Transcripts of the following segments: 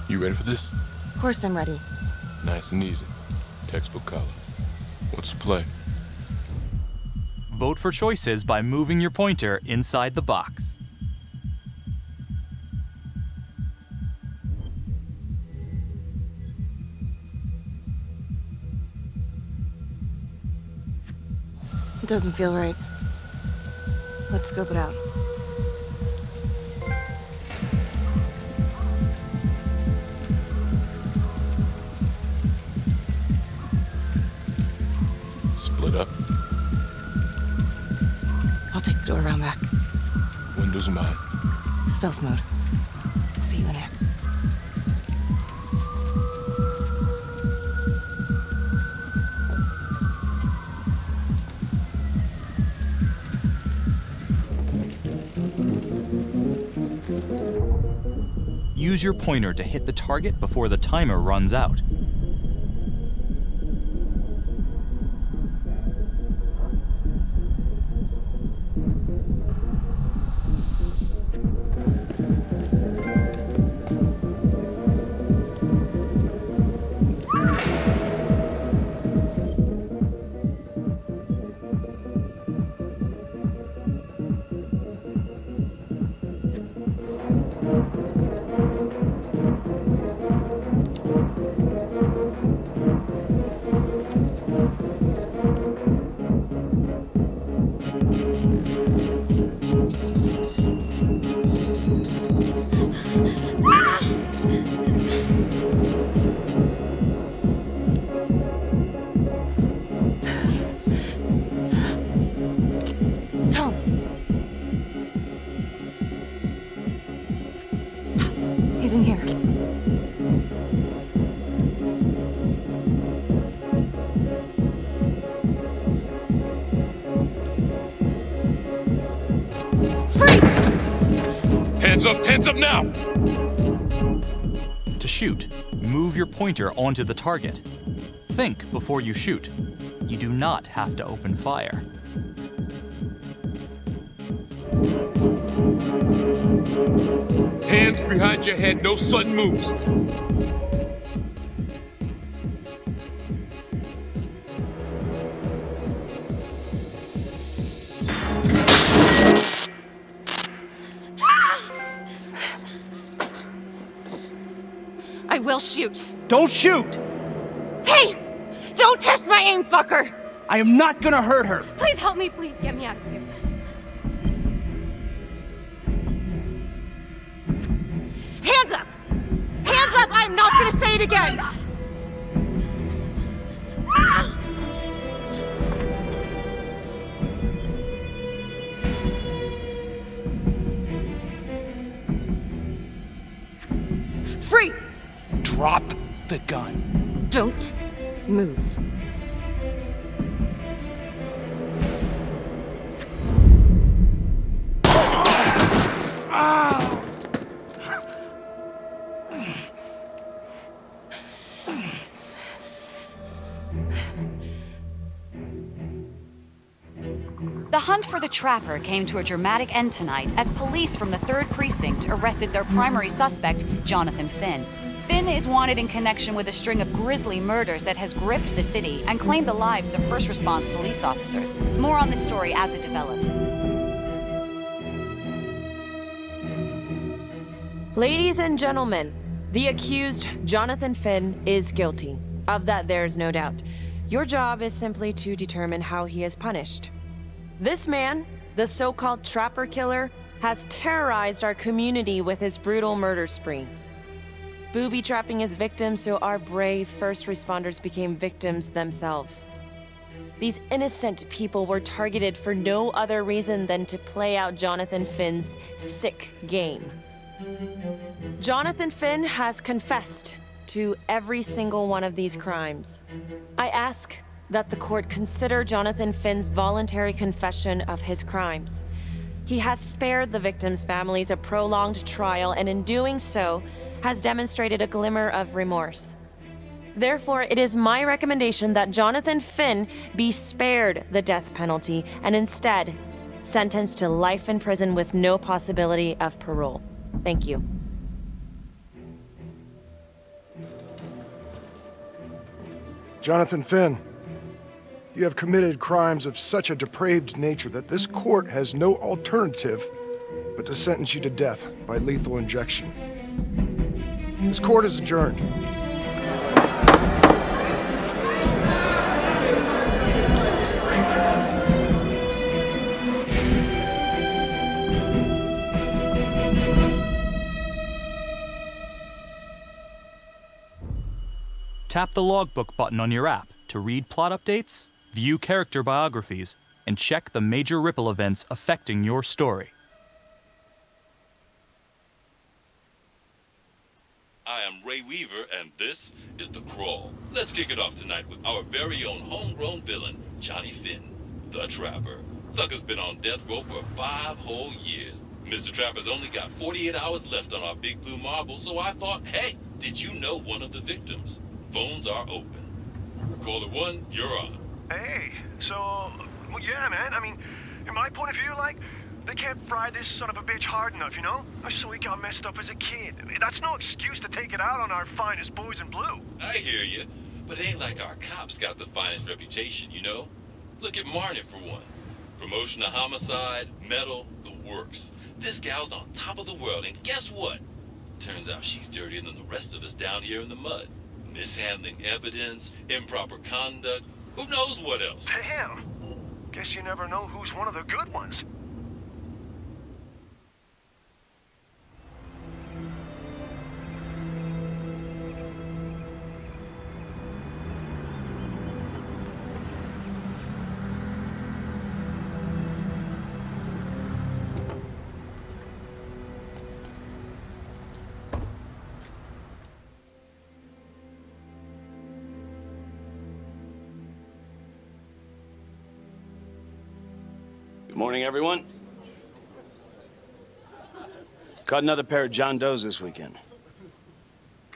You ready for this? Of course I'm ready. Nice and easy. Textbook color. What's the play? Vote for choices by moving your pointer inside the box. It doesn't feel right. Let's scope it out. Split up. I'll take the door around back. Windows mine. Stealth mode. I'll see you in there. Use your pointer to hit the target before the timer runs out. He's in here. Freeze! Hands up now! To shoot, move your pointer onto the target. Think before you shoot. You do not have to open fire. Hands behind your head, no sudden moves. I will shoot. Don't shoot! Hey! Don't test my aim, fucker! I am not gonna hurt her. Please help me, please get me out of here. Hands up! Hands up! I'm not gonna say it again! Freeze! Drop the gun. Don't move. The hunt for the Trapper came to a dramatic end tonight as police from the 3rd Precinct arrested their primary suspect, Jonathan Finn. Finn is wanted in connection with a string of grisly murders that has gripped the city and claimed the lives of first response police officers. More on this story as it develops. Ladies and gentlemen, the accused, Jonathan Finn, is guilty. Of that, there is no doubt. Your job is simply to determine how he is punished. This man, the so-called Trapper Killer, has terrorized our community with his brutal murder spree. Booby-trapping his victims so our brave first responders became victims themselves. These innocent people were targeted for no other reason than to play out Jonathan Finn's sick game. Jonathan Finn has confessed to every single one of these crimes. I ask that the court consider Jonathan Finn's voluntary confession of his crimes. He has spared the victims' families a prolonged trial, and in doing so, has demonstrated a glimmer of remorse. Therefore, it is my recommendation that Jonathan Finn be spared the death penalty and instead sentenced to life in prison with no possibility of parole. Thank you. Jonathan Finn, you have committed crimes of such a depraved nature that this court has no alternative but to sentence you to death by lethal injection. This court is adjourned. Tap the logbook button on your app to read plot updates, view character biographies, and check the major ripple events affecting your story. I am Ray Weaver, and this is The Crawl. Let's kick it off tonight with our very own homegrown villain, Johnny Finn, the Trapper. Sucker's been on death row for 5 whole years. Mr. Trapper's only got 48 hours left on our big blue marble, so I thought, hey, did you know one of the victims? Phones are open. Caller 1, you're on. Hey, so, well, yeah, man, I mean, in my point of view, like, they can't fry this son of a bitch hard enough, you know? So he got messed up as a kid. That's no excuse to take it out on our finest boys in blue. I hear you, but it ain't like our cops got the finest reputation, you know? Look at Marnie for one. Promotion to homicide, medal, the works. This gal's on top of the world, and guess what? Turns out she's dirtier than the rest of us down here in the mud. Mishandling evidence, improper conduct, who knows what else? Damn. Guess you never know who's one of the good ones. Good morning, everyone. Caught another pair of John Does this weekend.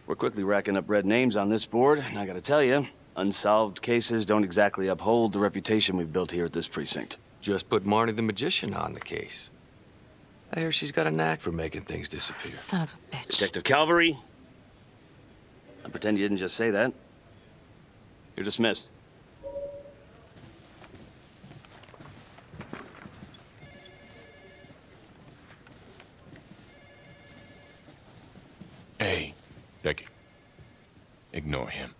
We're quickly racking up red names on this board, and I gotta tell you, unsolved cases don't exactly uphold the reputation we've built here at this precinct. Just put Marnie the Magician on the case. I hear she's got a knack for making things disappear. Son of a bitch. Detective Calvary, I pretend you didn't just say that. You're dismissed. Hey, Becky. Ignore him.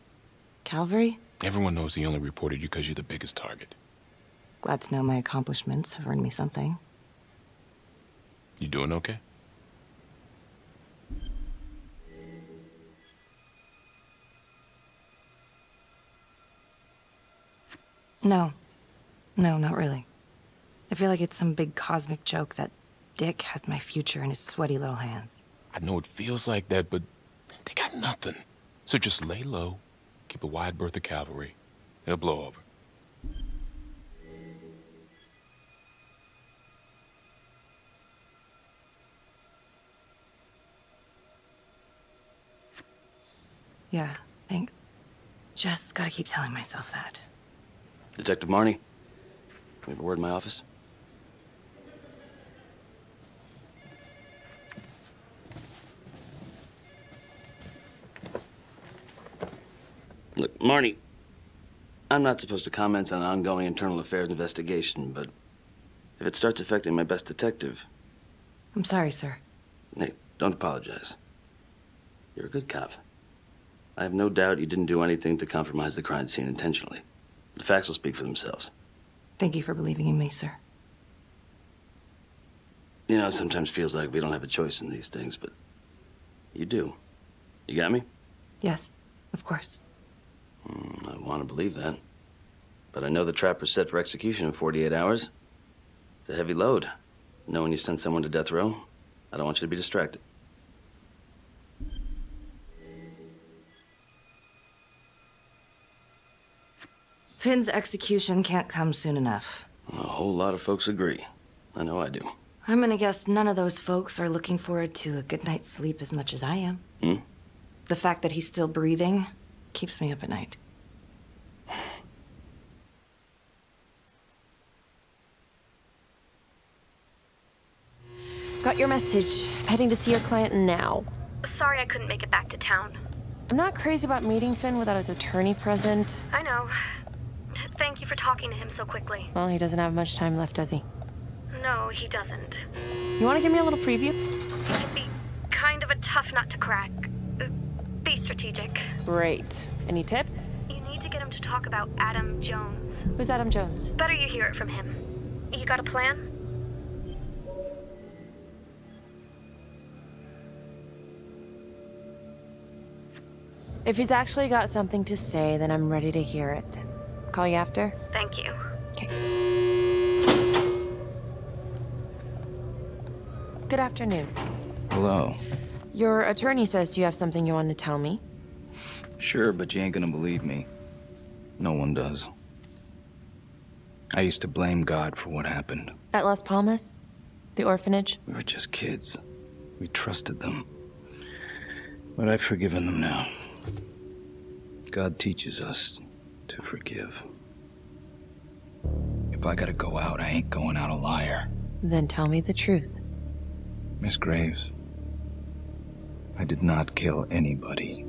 Calvary? Everyone knows he only reported you because you're the biggest target. Glad to know my accomplishments have earned me something. You doing okay? No. No, not really. I feel like it's some big cosmic joke that Dick has my future in his sweaty little hands. I know it feels like that, but they got nothing. So just lay low, keep a wide berth of cavalry. It'll blow over. Yeah, thanks. Just gotta keep telling myself that. Detective Marnie, we have a word in my office. Look, Marnie, I'm not supposed to comment on an ongoing internal affairs investigation, but if it starts affecting my best detective... I'm sorry, sir. Hey, don't apologize. You're a good cop. I have no doubt you didn't do anything to compromise the crime scene intentionally. The facts will speak for themselves. Thank you for believing in me, sir. You know, it sometimes feels like we don't have a choice in these things, but you do. You got me? Yes, of course. I want to believe that. But I know the trapper's set for execution in 48 hours. It's a heavy load. Knowing you send someone to death row, I don't want you to be distracted. Finn's execution can't come soon enough. A whole lot of folks agree. I know I do. I'm gonna guess none of those folks are looking forward to a good night's sleep as much as I am. The fact that he's still breathing keeps me up at night. Got your message. Heading to see your client now. Sorry I couldn't make it back to town. I'm not crazy about meeting Finn without his attorney present. I know. Thank you for talking to him so quickly. Well, he doesn't have much time left, does he? No, he doesn't. You want to give me a little preview? It can be kind of a tough nut to crack. Be strategic. Great. Any tips? You need to get him to talk about Adam Jones. Who's Adam Jones? Better you hear it from him. You got a plan? If he's actually got something to say, then I'm ready to hear it. Call you after? Thank you. Okay. Good afternoon. Hello. Your attorney says you have something you want to tell me. Sure, but you ain't gonna believe me. No one does. I used to blame God for what happened. At Las Palmas? The orphanage? We were just kids. We trusted them. But I've forgiven them now. God teaches us to forgive. If I gotta go out, I ain't going out a liar. Then tell me the truth. Miss Graves, I did not kill anybody.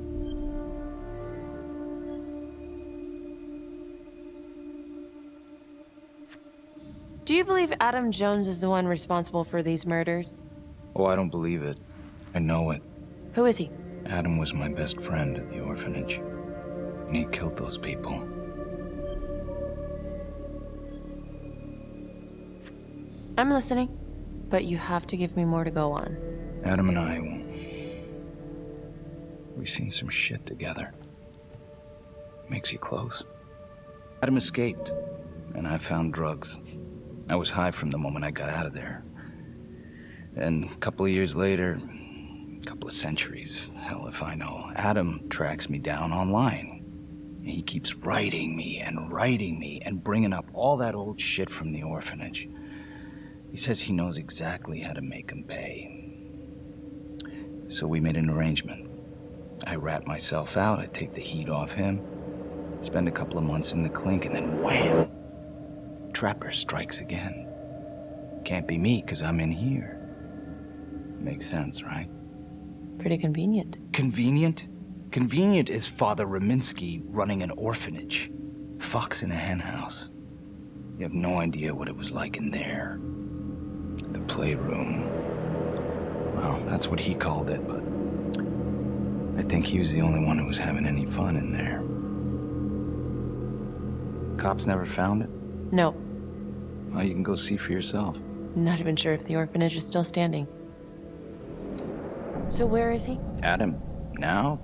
Do you believe Adam Jones is the one responsible for these murders? Oh, I don't believe it. I know it. Who is he? Adam was my best friend at the orphanage. And he killed those people. I'm listening, but you have to give me more to go on. Adam and I, we've seen some shit together. Makes you close. Adam escaped, and I found drugs. I was high from the moment I got out of there. And a couple of years later, a couple of centuries, hell if I know, Adam tracks me down online. And he keeps writing me and bringing up all that old shit from the orphanage. He says he knows exactly how to make him pay. So we made an arrangement. I rat myself out, I take the heat off him, spend a couple of months in the clink, and then wham! Trapper strikes again. Can't be me, 'cause I'm in here. Makes sense, right? Pretty convenient. Convenient? Convenient is Father Raminsky running an orphanage. Fox in a henhouse. You have no idea what it was like in there. The playroom. Well, that's what he called it, but I think he was the only one who was having any fun in there. Cops never found it? No. Well, you can go see for yourself. Not even sure if the orphanage is still standing. So where is he? Adam? Now?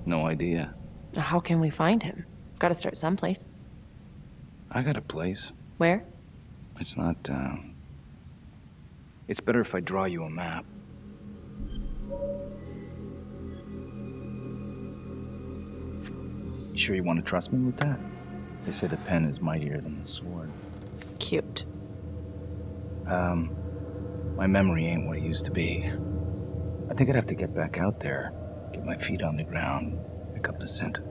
No idea. How can we find him? Gotta start someplace. I got a place. Where? It's not, It's better if I draw you a map. You sure you want to trust me with that? They say the pen is mightier than the sword. Cute. My memory ain't what it used to be. I think I'd have to get back out there, get my feet on the ground, pick up the scent.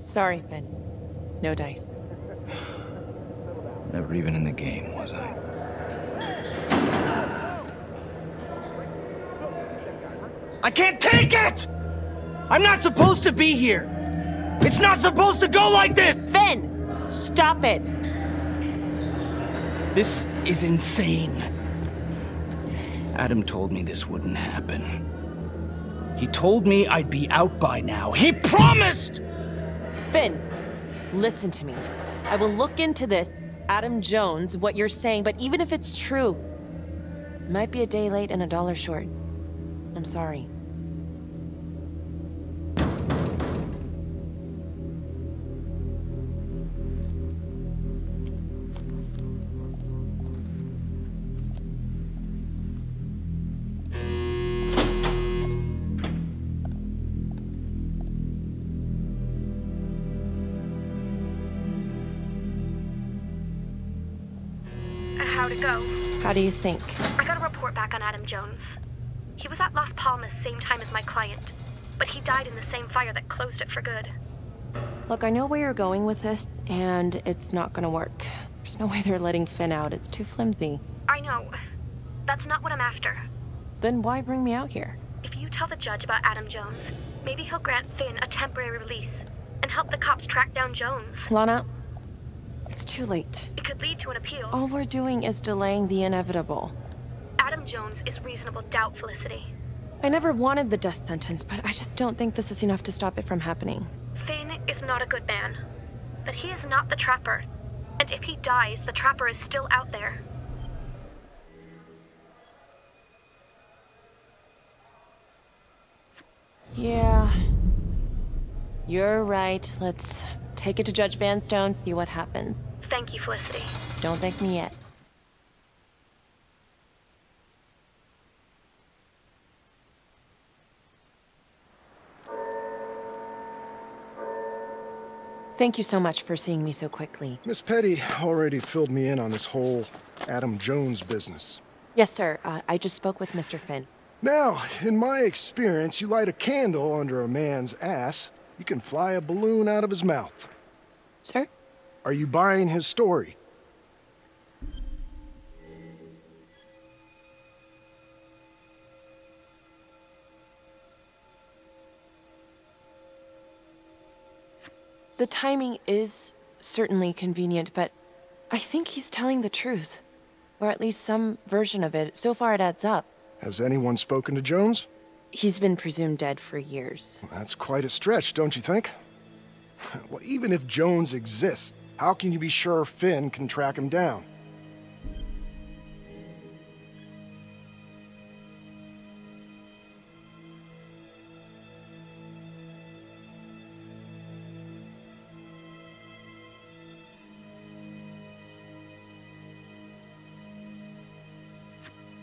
Sorry, Finn. No dice. Never even in the game, was I? I can't take it! I'm not supposed to be here! It's not supposed to go like this! Finn! Stop it! This is insane. Adam told me this wouldn't happen. He told me I'd be out by now. He promised! Finn, listen to me. I will look into this, Adam Jones, what you're saying, but even if it's true, it might be a day late and $1 short. I'm sorry. How'd it go? How do you think? I got a report back on Adam Jones. He was at Las Palmas same time as my client, but he died in the same fire that closed it for good. Look, I know where you're going with this, and it's not gonna work. There's no way they're letting Finn out. It's too flimsy. I know. That's not what I'm after. Then why bring me out here? If you tell the judge about Adam Jones, maybe he'll grant Finn a temporary release and help the cops track down Jones. Lana, it's too late. It could lead to an appeal. All we're doing is delaying the inevitable. Adam Jones is reasonable doubt, Felicity. I never wanted the death sentence, but I just don't think this is enough to stop it from happening. Finn is not a good man, but he is not the Trapper. And if he dies, the Trapper is still out there. Yeah. You're right. Let's take it to Judge Vanstone, see what happens. Thank you, Felicity. Don't thank me yet. Thank you so much for seeing me so quickly. Miss Petty already filled me in on this whole Adam Jones business. Yes, sir. I just spoke with Mr. Finn. Now, in my experience, you light a candle under a man's ass, you can fly a balloon out of his mouth. Sir? Are you buying his story? The timing is certainly convenient, but I think he's telling the truth. Or at least some version of it. So far it adds up. Has anyone spoken to Jones? He's been presumed dead for years. That's quite a stretch, don't you think? Well, even if Jones exists, how can you be sure Finn can track him down?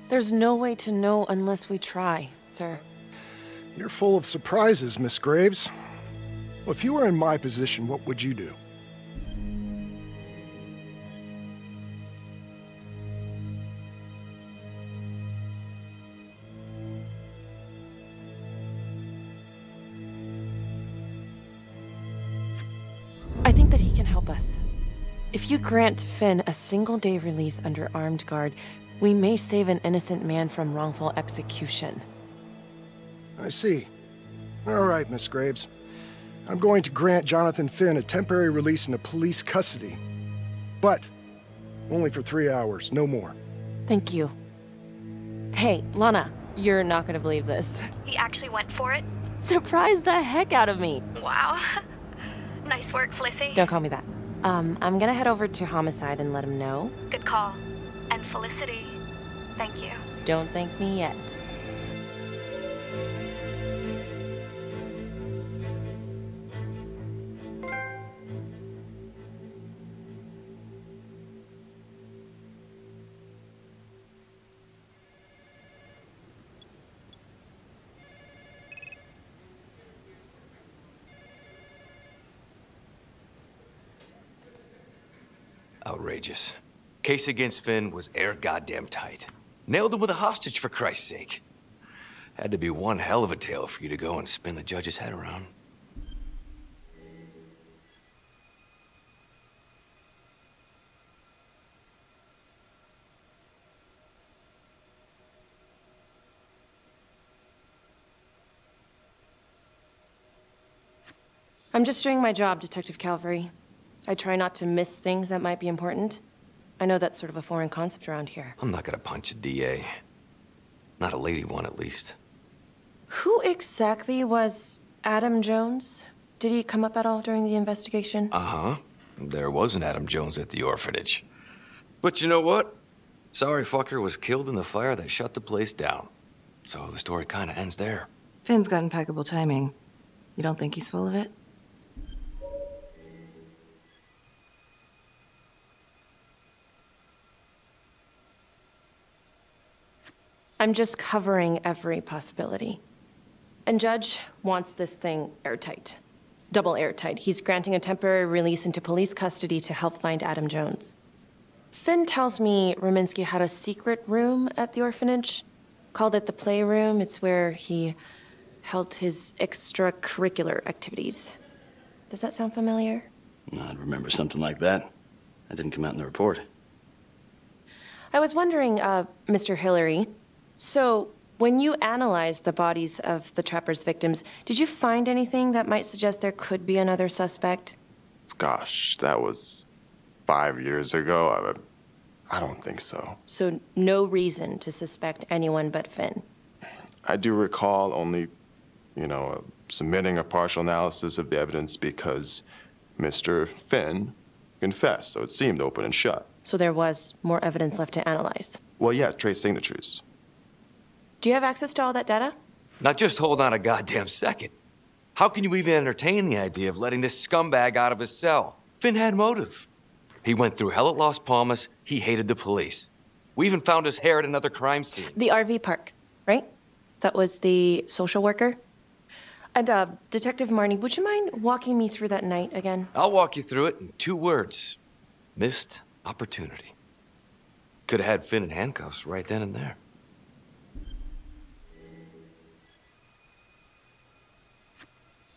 There's no way to know unless we try, sir. You're full of surprises, Miss Graves. Well, if you were in my position, what would you do? I think that he can help us. If you grant Finn a single-day release under armed guard, we may save an innocent man from wrongful execution. I see. All right, Miss Graves. I'm going to grant Jonathan Finn a temporary release into police custody. But only for 3 hours, no more. Thank you. Hey, Lana, you're not gonna believe this. He actually went for it? Surprised the heck out of me. Wow. Nice work, Felicity. Don't call me that. I'm gonna head over to Homicide and let him know. Good call. And Felicity, thank you. Don't thank me yet. Outrageous. Case against Finn was air goddamn tight. Nailed him with a hostage, for Christ's sake. Had to be one hell of a tale for you to go and spin the judge's head around. I'm just doing my job, Detective Calvary. I try not to miss things that might be important. I know that's sort of a foreign concept around here. I'm not gonna punch a DA. Not a lady one, at least. Who exactly was Adam Jones? Did he come up at all during the investigation? Uh-huh. There was an Adam Jones at the orphanage. But you know what? Sorry fucker was killed in the fire that shut the place down. So the story kind of ends there. Finn's got impeccable timing. You don't think he's full of it? I'm just covering every possibility. And Judge wants this thing airtight. Double airtight. He's granting a temporary release into police custody to help find Adam Jones. Finn tells me Rominsky had a secret room at the orphanage. Called it the playroom. It's where he held his extracurricular activities. Does that sound familiar? I'd remember something like that. That didn't come out in the report. I was wondering, Mr. Hillary, so when you analyzed the bodies of the Trapper's victims, did you find anything that might suggest there could be another suspect? Gosh, that was 5 years ago. I don't think so. So no reason to suspect anyone but Finn? I do recall only, submitting a partial analysis of the evidence because Mr. Finn confessed, so it seemed open and shut. So there was more evidence left to analyze? Well, yeah, trace signatures. Do you have access to all that data? Now just hold on a goddamn second. How can you even entertain the idea of letting this scumbag out of his cell? Finn had motive. He went through hell at Las Palmas. He hated the police. We even found his hair at another crime scene. The RV park, right? That was the social worker? And, Detective Marnie, would you mind walking me through that night again? I'll walk you through it in 2 words. Missed opportunity. Could have had Finn in handcuffs right then and there.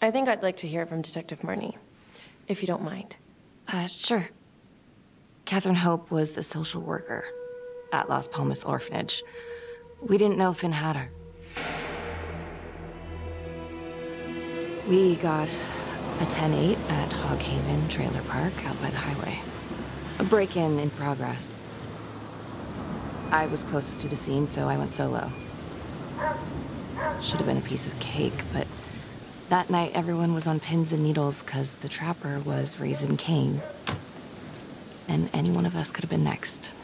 I think I'd like to hear from Detective Marnie, if you don't mind. Sure. Catherine Hope was a social worker at Las Palmas Orphanage. We didn't know Finn had her. We got a 10-8 at Hog Haven Trailer Park out by the highway. A break-in in progress. I was closest to the scene, so I went solo. Should have been a piece of cake, but that night everyone was on pins and needles because the Trapper was raising Cain. And any one of us could have been next.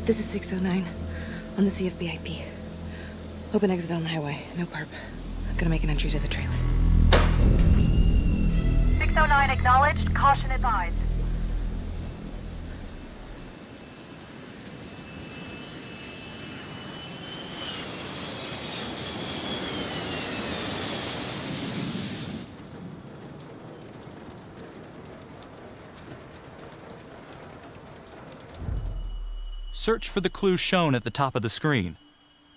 This is 609 on the CFBIP. Open exit on the highway. No perp. I'm gonna make an entry to the trailer. 609 acknowledged. Caution advised. Search for the clues shown at the top of the screen.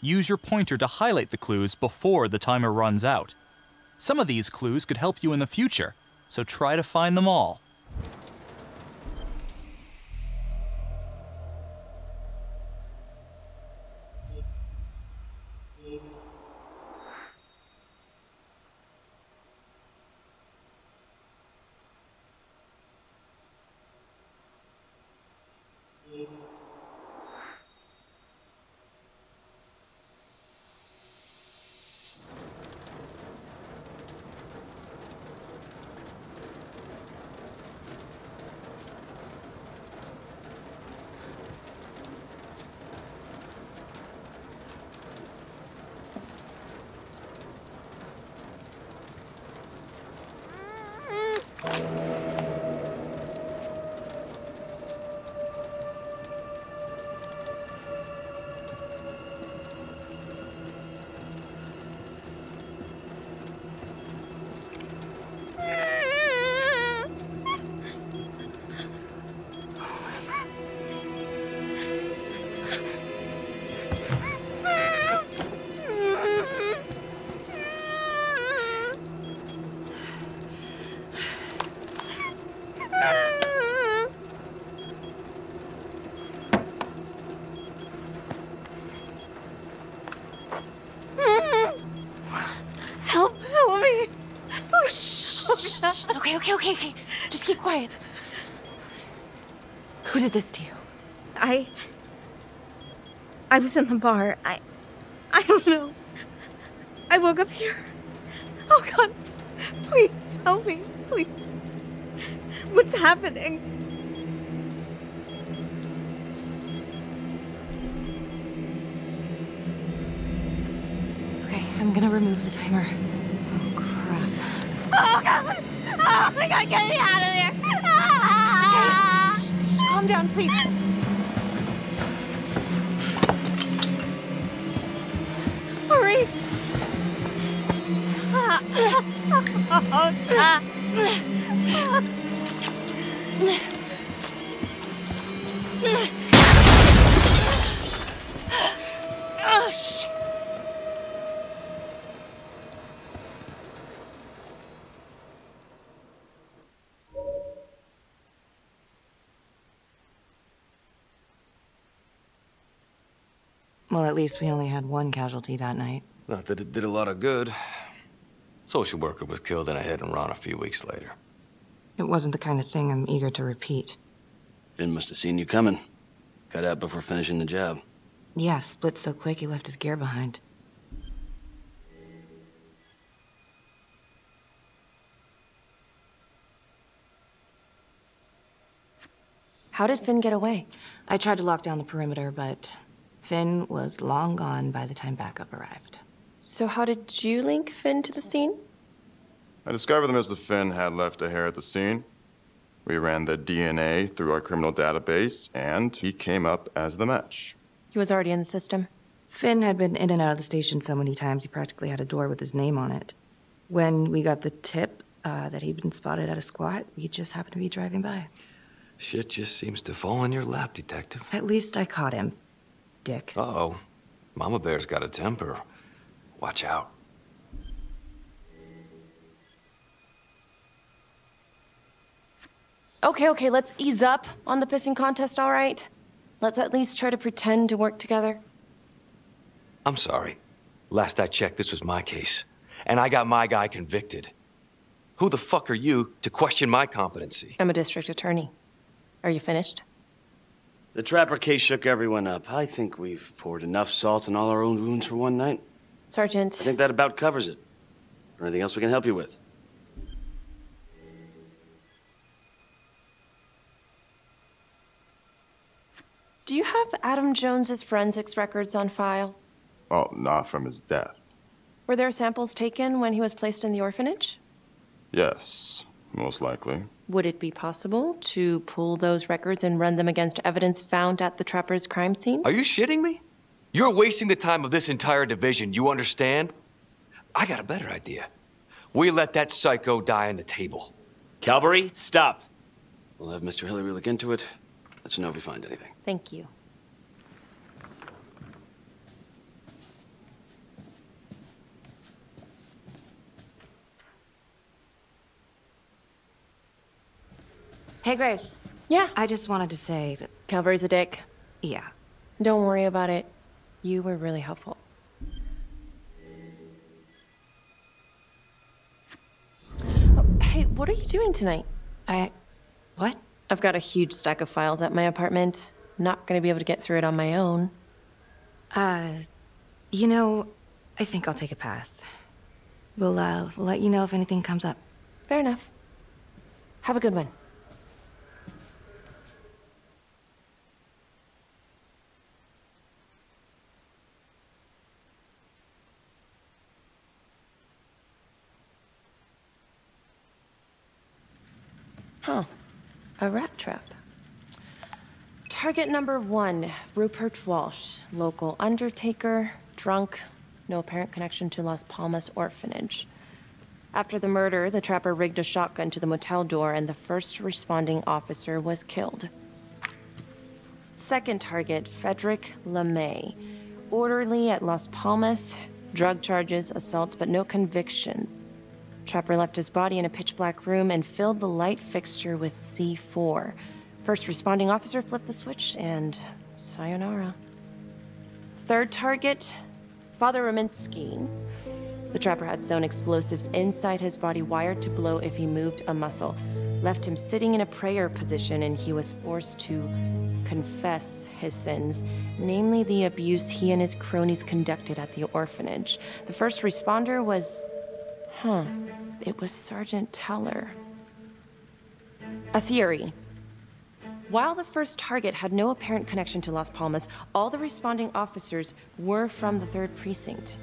Use your pointer to highlight the clues before the timer runs out. Some of these clues could help you in the future, so try to find them all. Okay. Just keep quiet. Who did this to you? I was in the bar. I don't know. I woke up here. Oh God, please help me, please. What's happening? Okay, I'm gonna remove the timer. Oh crap. Oh God! Oh my God, get me out of there! Shh, calm down, please. Hurry! Oh, shit. Well, at least we only had one casualty that night. Not that it did a lot of good. Social worker was killed in a hit and run a few weeks later. It wasn't the kind of thing I'm eager to repeat. Finn must have seen you coming. Got out before finishing the job. Yeah, split so quick he left his gear behind. How did Finn get away? I tried to lock down the perimeter, but Finn was long gone by the time backup arrived. So how did you link Finn to the scene? I discovered that Mr. Finn had left a hair at the scene. We ran the DNA through our criminal database, and he came up as the match. He was already in the system. Finn had been in and out of the station so many times he practically had a door with his name on it. When we got the tip that he'd been spotted at a squat, we just happened to be driving by. Shit just seems to fall in your lap, Detective. At least I caught him, Dick. Uh-oh. Mama Bear's got a temper. Watch out. Okay, let's ease up on the pissing contest, all right? Let's at least try to pretend to work together. I'm sorry. Last I checked, this was my case. And I got my guy convicted. Who the fuck are you to question my competency? I'm a district attorney. Are you finished? The Trapper case shook everyone up. I think we've poured enough salt in all our own wounds for one night. Sergeant. I think that about covers it. Or anything else we can help you with? Do you have Adam Jones's forensics records on file? Well, not from his death. Were there samples taken when he was placed in the orphanage? Yes, most likely. Would it be possible to pull those records and run them against evidence found at the Trapper's crime scene? Are you shitting me? You're wasting the time of this entire division, you understand? I got a better idea. We let that psycho die on the table. Calvary, stop. We'll have Mr. Hillary look into it. Let you know if we find anything. Thank you. Hey, Graves. Yeah? I just wanted to say that... Calvary's a dick. Yeah. Don't worry about it. You were really helpful. Oh, hey, what are you doing tonight? What? I've got a huge stack of files at my apartment. Not gonna be able to get through it on my own. You know, I think I'll take a pass. We'll let you know if anything comes up. Fair enough. Have a good one. Huh. A rat trap. Target number 1, Rupert Walsh, local undertaker, drunk, no apparent connection to Las Palmas orphanage. After the murder, the Trapper rigged a shotgun to the motel door and the first responding officer was killed. Second target, Frederick LeMay, orderly at Las Palmas, drug charges, assaults, but no convictions. Trapper left his body in a pitch-black room and filled the light fixture with C4. First responding officer flipped the switch, and sayonara. Third target, Father Rominsky, The trapper had sewn explosives inside his body wired to blow if he moved a muscle, left him sitting in a prayer position, and he was forced to confess his sins, namely the abuse he and his cronies conducted at the orphanage. The first responder was... it was Sergeant Teller. A theory. While the first target had no apparent connection to Las Palmas, all the responding officers were from the 3rd Precinct,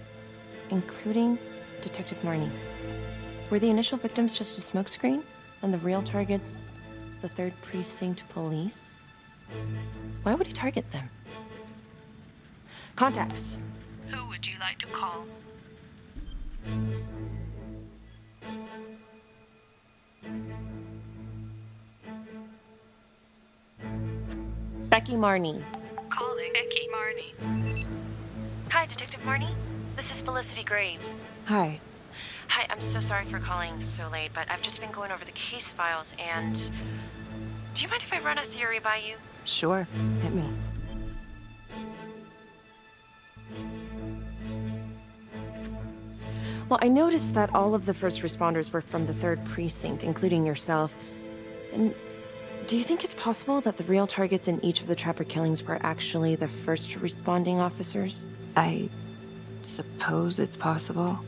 including Detective Marnie. Were the initial victims just a smokescreen, and the real targets the 3rd Precinct police? Why would he target them? Contacts. Who would you like to call? Becky Marnie. Calling Becky Marnie. Hi, Detective Marnie. This is Felicity Graves. Hi. Hi, I'm so sorry for calling so late, but I've just been going over the case files and... Do you mind if I run a theory by you? Sure. Hit me. Well, I noticed that all of the first responders were from the 3rd Precinct, including yourself. And do you think it's possible that the real targets in each of the Trapper killings were actually the first responding officers? I suppose it's possible.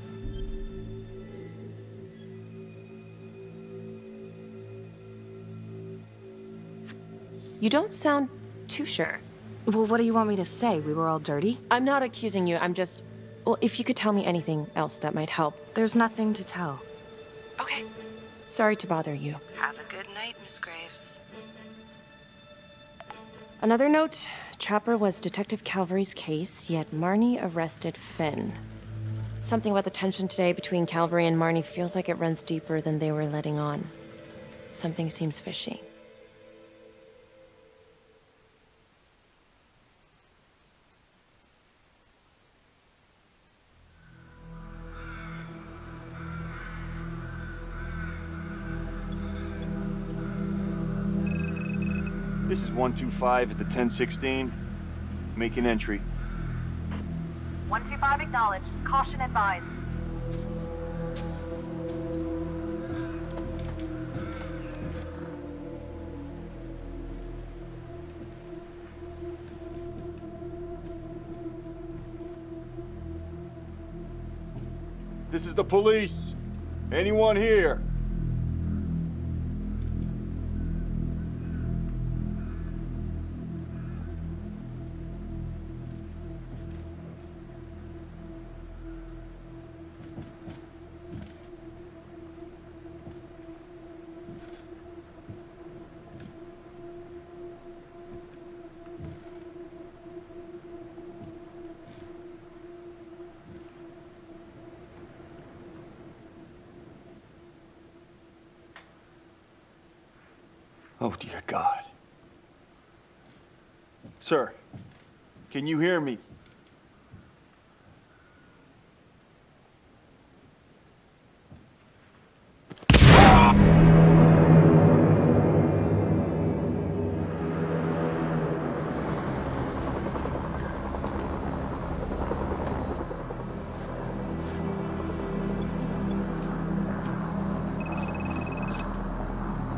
You don't sound too sure. Well, what do you want me to say? We were all dirty? I'm not accusing you, I'm just... Well, if you could tell me anything else that might help. There's nothing to tell. Okay. Sorry to bother you. Have a good night, Miss Graves. Another note, Trapper was Detective Calvary's case, yet Marnie arrested Finn. Something about the tension today between Calvary and Marnie feels like it runs deeper than they were letting on. Something seems fishy. This is 125 at the 1016. Make an entry. 125 acknowledged. Caution advised. This is the police. Anyone here? Oh, dear God. Sir, can you hear me?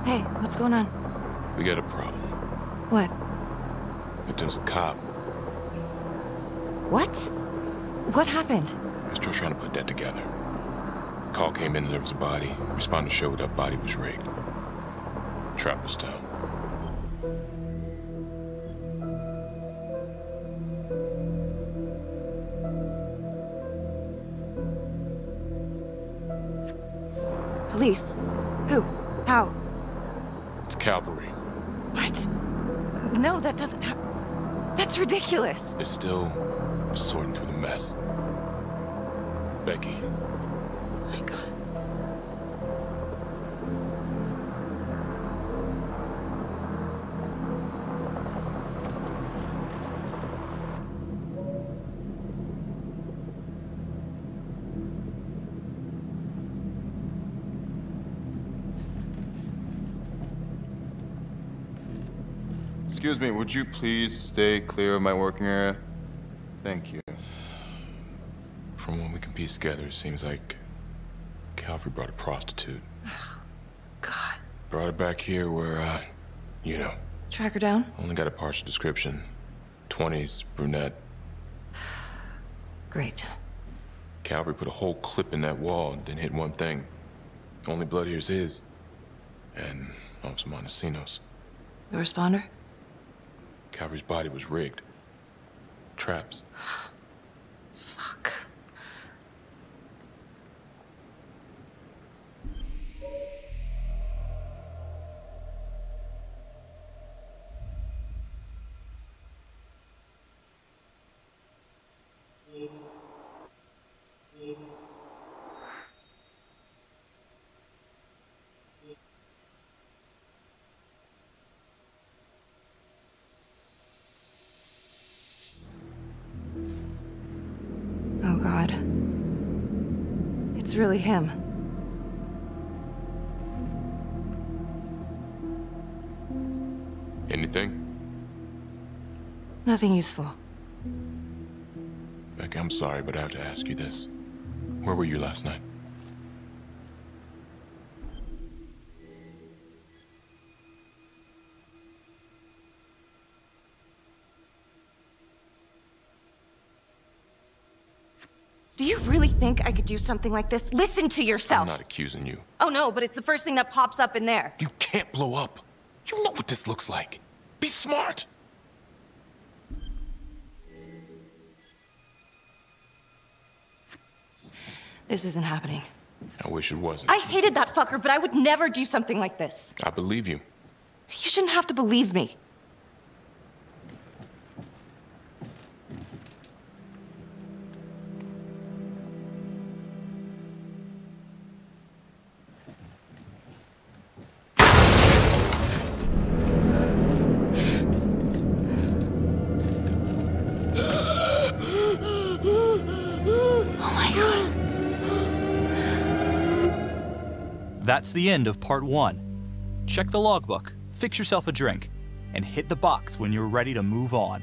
Hey, what's going on? We got a problem. What? Victim's a cop. What? What happened? I'm still trying to put that together. Call came in and there was a body. Responder showed up, body was raped. Trapper style. Police? Who? How? It's Calvary. What? No, that doesn't that's ridiculous. They're still sorting through the mess. Becky. Oh my God. Excuse me, would you please stay clear of my working area? Thank you. From what we can piece together, it seems like Calvary brought a prostitute. God. Brought her back here where, you know. Track her down? Only got a partial description. 20s, brunette. Great. Calvary put a whole clip in that wall and didn't hit one thing. Only blood here's his. And Officer Montesinos. The responder? Calvary's body was rigged. Traps. Fuck. Oh, God. It's really him. Anything? Nothing useful. Becky, I'm sorry, but I have to ask you this. Where were you last night? Do you really think I could do something like this? Listen to yourself. I'm not accusing you. Oh no, but it's the first thing that pops up in there. You can't blow up. You know what this looks like. Be smart. This isn't happening. I wish it wasn't. I hated that fucker, but I would never do something like this. I believe you. You shouldn't have to believe me. That's the end of part 1. Check the logbook, fix yourself a drink, and hit the box when you're ready to move on.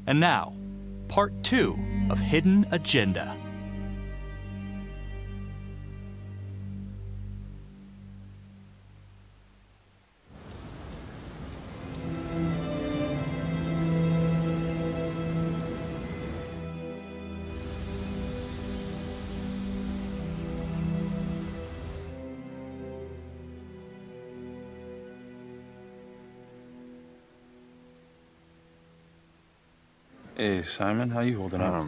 And now, part 2 of Hidden Agenda. Hey, Simon, how you holding up?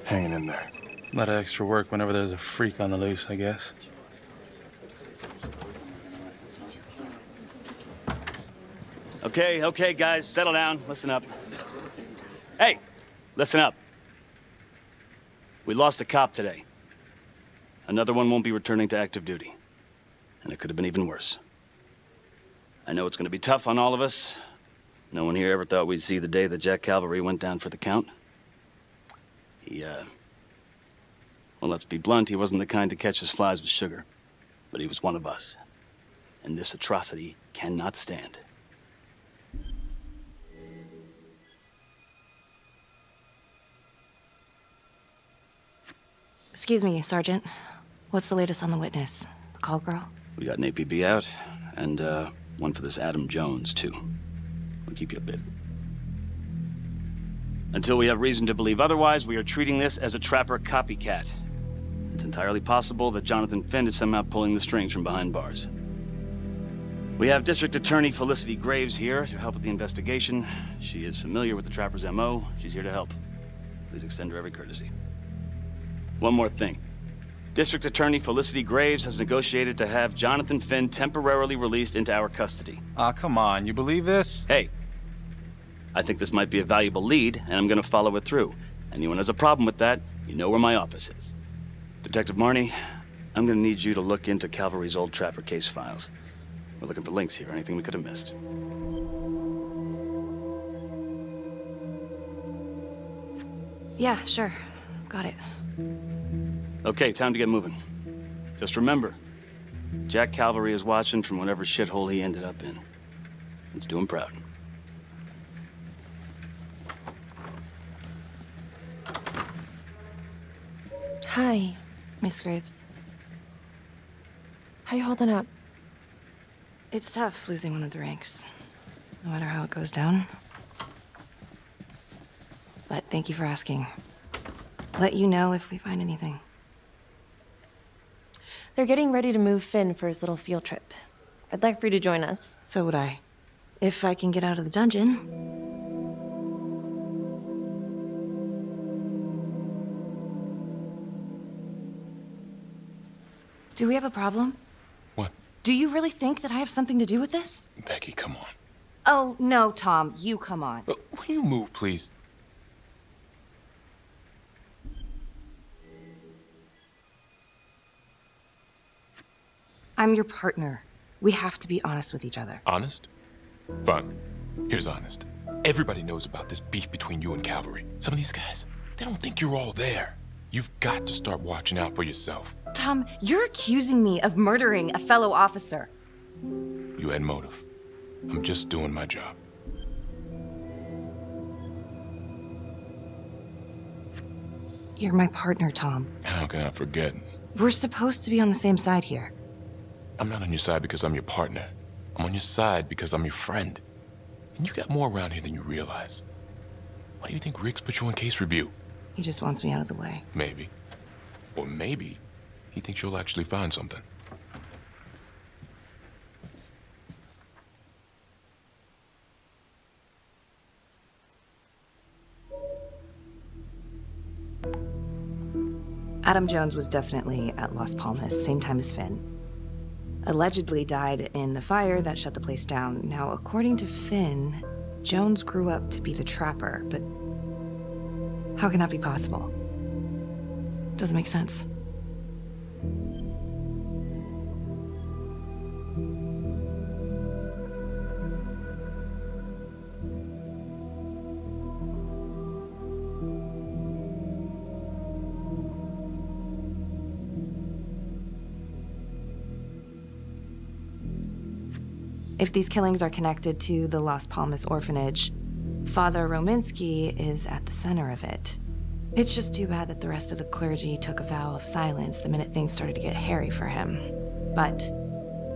Hanging in there. A lot of extra work whenever there's a freak on the loose, I guess. Okay, guys, settle down. Listen up. Hey, listen up. We lost a cop today. Another one won't be returning to active duty. And it could have been even worse. I know it's going to be tough on all of us. No one here ever thought we'd see the day that Jack Calvary went down for the count. Well, let's be blunt, he wasn't the kind to catch his flies with sugar. But he was one of us. And this atrocity cannot stand. Excuse me, Sergeant. What's the latest on the witness? The call girl? We got an APB out, and one for this Adam Jones, too. We'll keep you updated. Until we have reason to believe otherwise, we are treating this as a trapper copycat. It's entirely possible that Jonathan Finn is somehow pulling the strings from behind bars. We have District Attorney Felicity Graves here to help with the investigation. She is familiar with the trapper's MO. She's here to help. Please extend her every courtesy. One more thing. District Attorney Felicity Graves has negotiated to have Jonathan Finn temporarily released into our custody. Aw, come on. You believe this? Hey, I think this might be a valuable lead, and I'm gonna follow it through. Anyone has a problem with that, you know where my office is. Detective Marnie, I'm gonna need you to look into Calvary's old trapper case files. We're looking for links here, anything we could have missed. Yeah, sure. Got it. Okay, time to get moving. Just remember, Jack Calvary is watching from whatever shithole he ended up in. Let's do him proud. Hi. Miss Graves. How you holding up? It's tough losing one of the ranks, no matter how it goes down. But thank you for asking. Let you know if we find anything. They're getting ready to move Finn for his little field trip. I'd like for you to join us. So would I. If I can get out of the dungeon. Do we have a problem? What? Do you really think that I have something to do with this? Becky, come on. Oh, no, Tom. You come on. Will you move, please? I'm your partner. We have to be honest with each other. Honest? Fine. Here's honest. Everybody knows about this beef between you and Calvary. Some of these guys, they don't think you're all there. You've got to start watching out for yourself. Tom, you're accusing me of murdering a fellow officer. You had motive. I'm just doing my job. You're my partner, Tom. How can I forget? We're supposed to be on the same side here. I'm not on your side because I'm your partner. I'm on your side because I'm your friend. And you got more around here than you realize. Why do you think Riggs put you on case review? He just wants me out of the way. Maybe. Or maybe he thinks you'll actually find something. Adam Jones was definitely at Las Palmas, same time as Finn. Allegedly died in the fire that shut the place down. Now, according to Finn, Jones grew up to be the trapper, but how can that be possible? Doesn't make sense. If these killings are connected to the Las Palmas orphanage, Father Rominsky is at the center of it. It's just too bad that the rest of the clergy took a vow of silence the minute things started to get hairy for him. But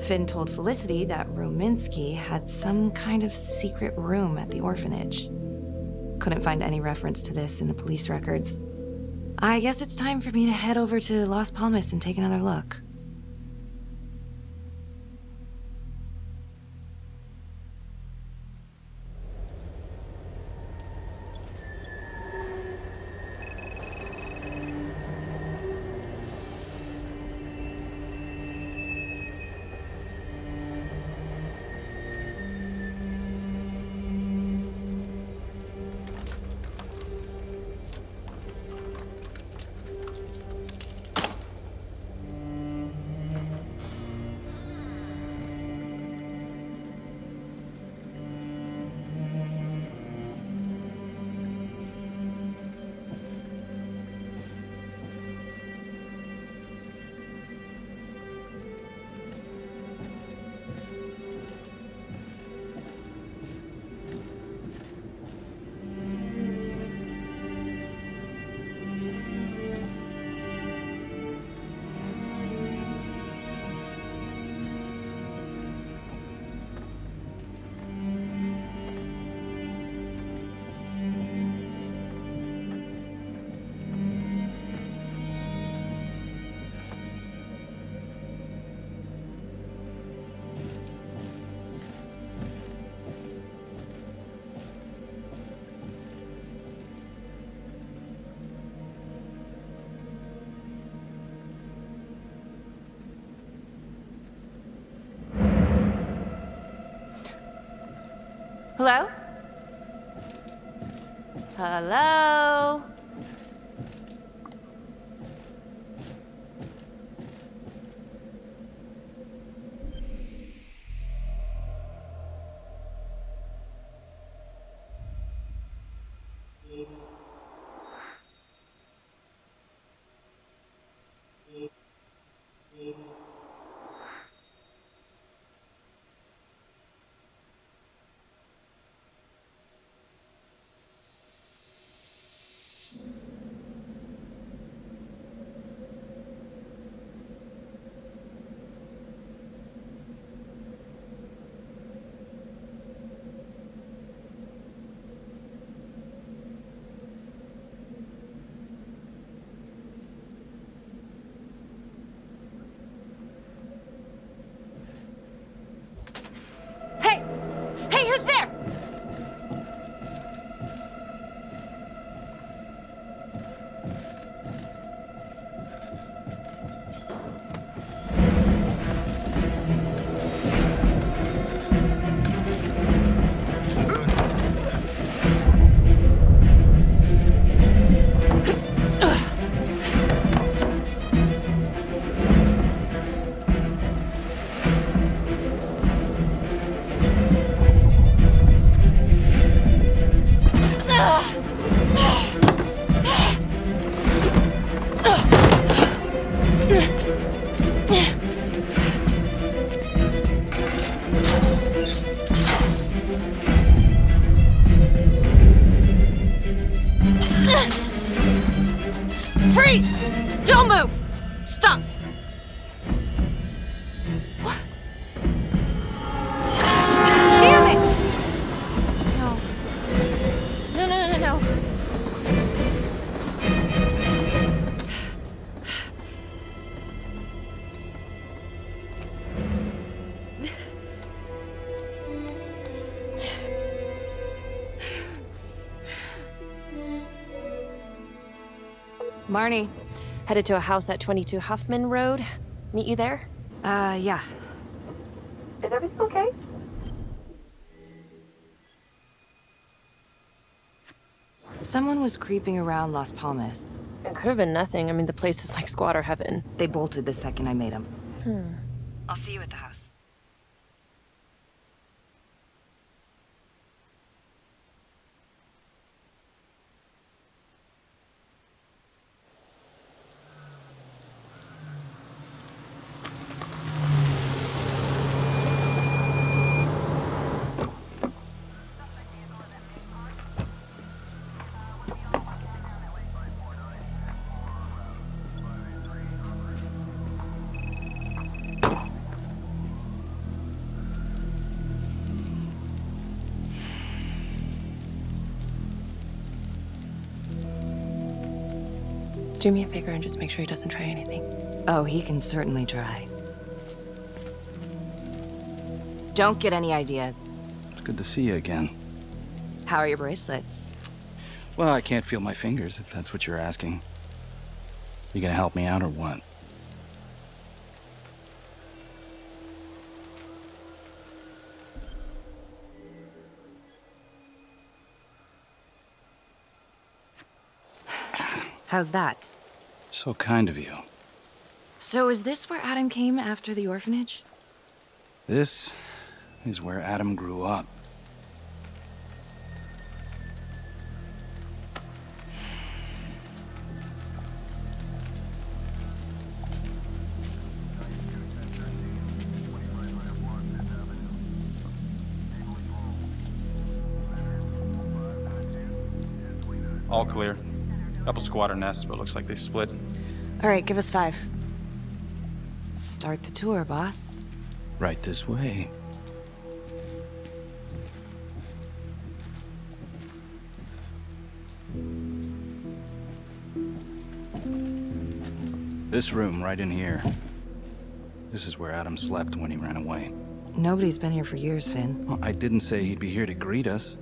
Finn told Felicity that Rominsky had some kind of secret room at the orphanage. Couldn't find any reference to this in the police records. I guess it's time for me to head over to Las Palmas and take another look. Hello? Hello? Hey! Hey, who's there? Freeze! Don't move! Stop! What? Damn it! No. No. Marnie, headed to a house at 22 Huffman Road. Meet you there? Yeah. Is everything okay? Someone was creeping around Las Palmas. It could have been nothing. I mean, the place is like squatter heaven. They bolted the second I made them. I'll see you at the house. Do me a favor and just make sure he doesn't try anything. Oh, he can certainly try. Don't get any ideas. It's good to see you again. How are your bracelets? Well, I can't feel my fingers, if that's what you're asking. You gonna help me out or what? How's that? So kind of you. So is this where Adam came after the orphanage? This is where Adam grew up. All clear. Couple squatter nests, but looks like they split. All right, give us 5. Start the tour, boss. Right this way. This room right in here. This is where Adam slept when he ran away. Nobody's been here for years, Finn. Well, I didn't say he'd be here to greet us.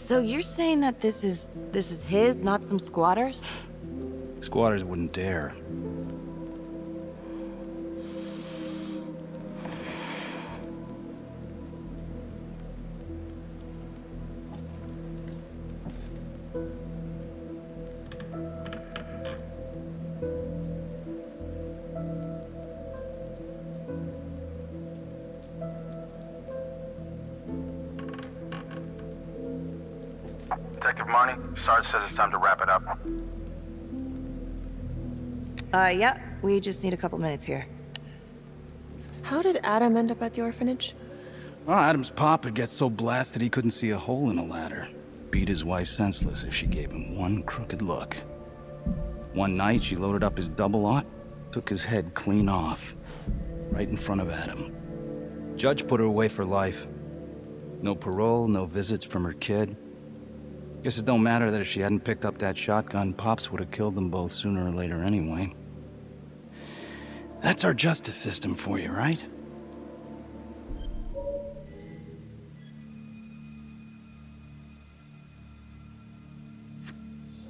So you're saying that this is his, not some squatters? Squatters wouldn't dare. Detective Marnie, Sarge says it's time to wrap it up. Yeah, we just need a couple minutes here. How did Adam end up at the orphanage? Well, Adam's pop had got so blasted he couldn't see a hole in a ladder. Beat his wife senseless if she gave him one crooked look. One night, she loaded up his double-aught, took his head clean off, right in front of Adam. Judge put her away for life. No parole, no visits from her kid. Guess it don't matter that if she hadn't picked up that shotgun, Pops would have killed them both sooner or later anyway. That's our justice system for you, right?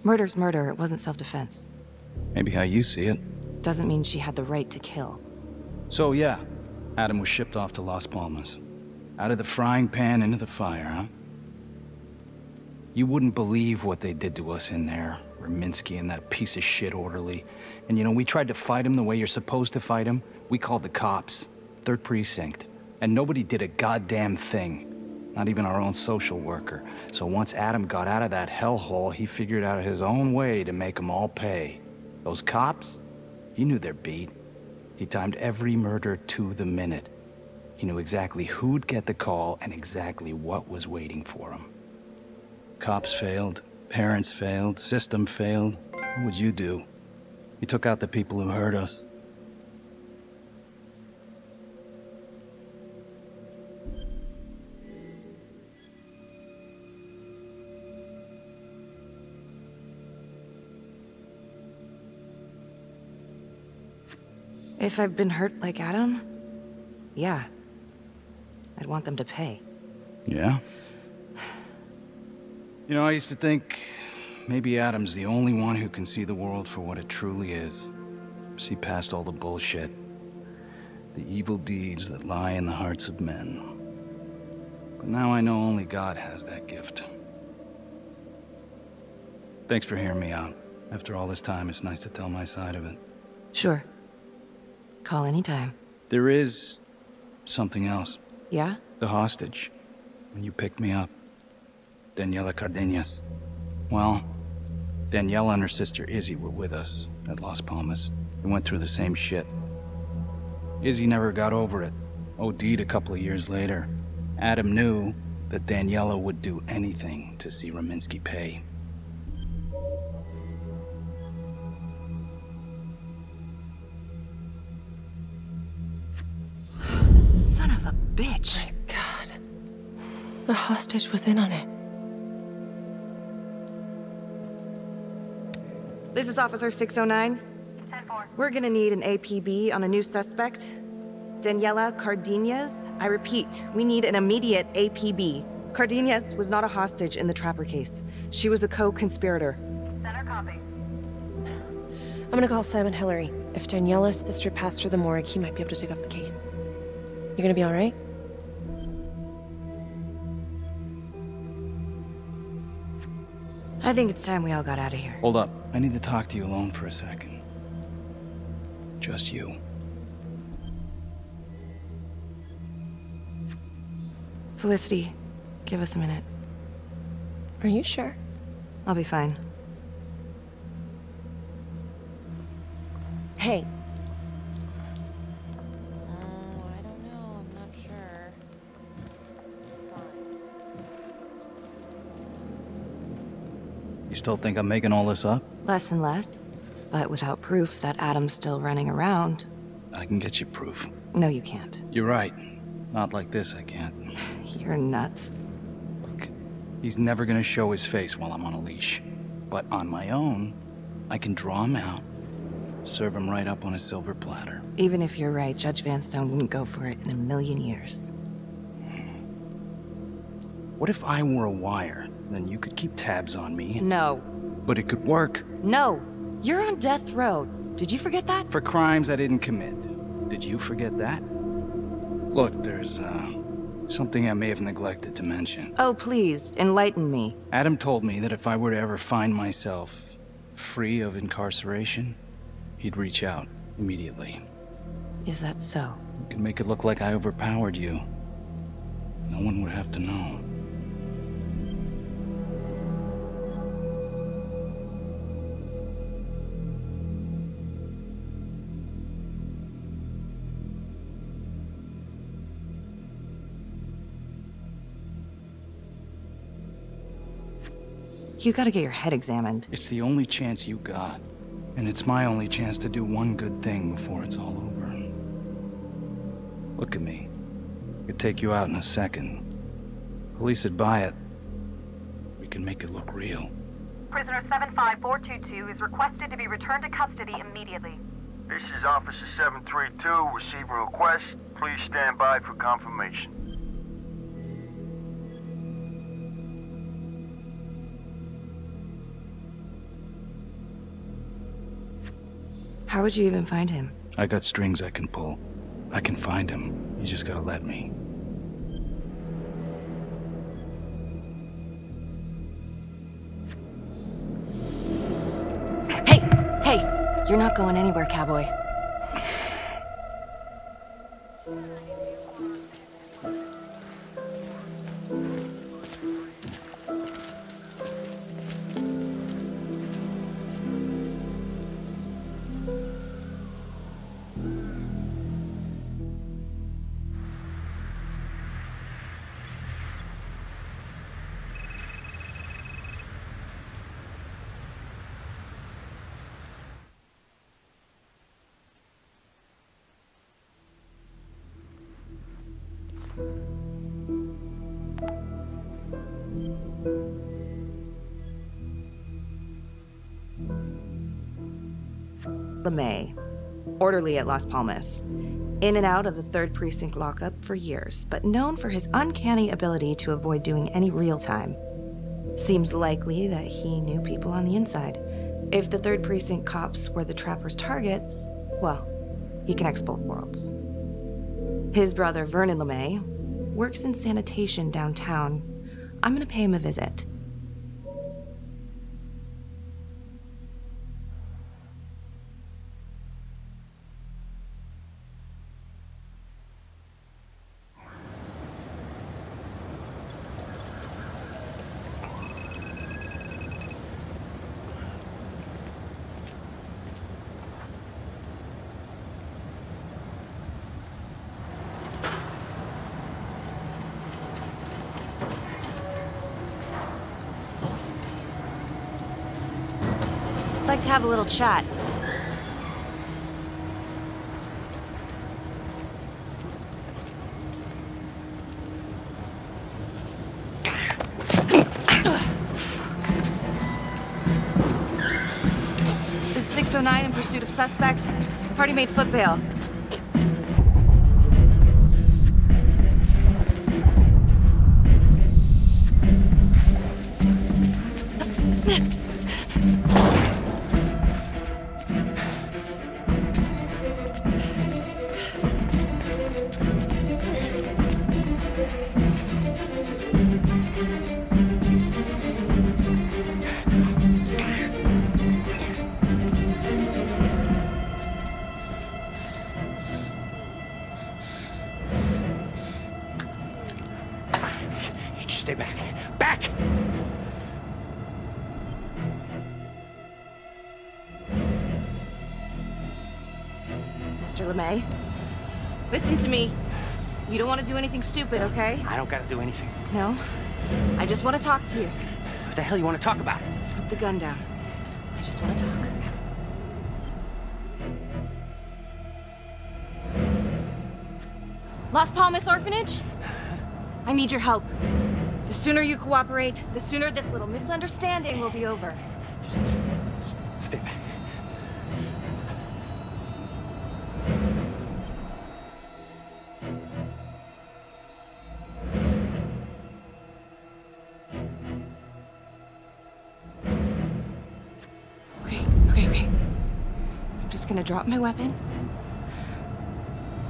Murder's murder, it wasn't self-defense. Maybe how you see it. Doesn't mean she had the right to kill. So yeah, Adam was shipped off to Las Palmas. Out of the frying pan into the fire, huh? You wouldn't believe what they did to us in there. Raminsky and that piece of shit orderly. And you know, we tried to fight him the way you're supposed to fight him. We called the cops. 3rd Precinct. And nobody did a goddamn thing. Not even our own social worker. So once Adam got out of that hellhole, he figured out his own way to make them all pay. Those cops, he knew their beat. He timed every murder to the minute. He knew exactly who'd get the call and exactly what was waiting for him. Cops failed, parents failed, system failed. What would you do? You took out the people who hurt us. If I've been hurt like Adam, yeah. I'd want them to pay. Yeah? You know, I used to think maybe Adam's the only one who can see the world for what it truly is. See past all the bullshit. The evil deeds that lie in the hearts of men. But now I know only God has that gift. Thanks for hearing me out. After all this time, it's nice to tell my side of it. Sure. Call anytime. There is something else. Yeah? The hostage. When you picked me up. Daniela Cardenas. Well, Daniela and her sister Izzy were with us at Las Palmas. We went through the same shit. Izzy never got over it. OD'd a couple of years later. Adam knew that Daniela would do anything to see Raminsky pay. Son of a bitch. My God. The hostage was in on it. This is Officer 609. 10-4. We're gonna need an APB on a new suspect. Daniela Cardenas. I repeat, we need an immediate APB. Cardenas was not a hostage in the Trapper case. She was a co-conspirator. Center copy. I'm gonna call Simon Hillary. If Daniela's sister passed through the morgue, he might be able to take up the case. You gonna be all right? I think it's time we all got out of here. Hold up. I need to talk to you alone for a second. Just you. Felicity, give us a minute. Are you sure? I'll be fine. Hey. I don't know. I'm not sure. You still think I'm making all this up? Less and less. But without proof that Adam's still running around... I can get you proof. No, you can't. You're right. Not like this, I can't. You're nuts. Look, he's never gonna show his face while I'm on a leash. But on my own, I can draw him out, serve him right up on a silver platter. Even if you're right, Judge Vanstone wouldn't go for it in a million years. What if I were a wire then you could keep tabs on me. No. But it could work. No. You're on death row. Did you forget that? For crimes I didn't commit. Did you forget that? Look, there's, something I may have neglected to mention. Oh, please, enlighten me. Adam told me that if I were to ever find myself free of incarceration, he'd reach out immediately. Is that so? You could make it look like I overpowered you. No one would have to know. You gotta get your head examined. It's the only chance you got. And it's my only chance to do one good thing before it's all over. Look at me. I could take you out in a second. Police would buy it. We can make it look real. Prisoner 75422 is requested to be returned to custody immediately. This is Officer 732 receiving request. Please stand by for confirmation. How would you even find him? I got strings I can pull. I can find him. You just gotta let me. Hey! Hey! You're not going anywhere, cowboy. LeMay, orderly at Las Palmas. In and out of the 3rd Precinct lockup for years, but known for his uncanny ability to avoid doing any real time. Seems likely that he knew people on the inside. If the 3rd Precinct cops were the Trapper's targets, well, he connects both worlds. His brother, Vernon LeMay, works in sanitation downtown. I'm gonna pay him a visit. Like to have a little chat. This is 609 in pursuit of suspect. Party made foot bail. Stay back. Back! Mr. LeMay, listen to me. You don't want to do anything stupid, okay? I don't gotta do anything. No? I just want to talk to you. What the hell you want to talk about? Put the gun down. I just want to talk. Las Palmas Orphanage? I need your help. The sooner you cooperate, the sooner this little misunderstanding will be over. Just stay back. I'm just gonna drop my weapon.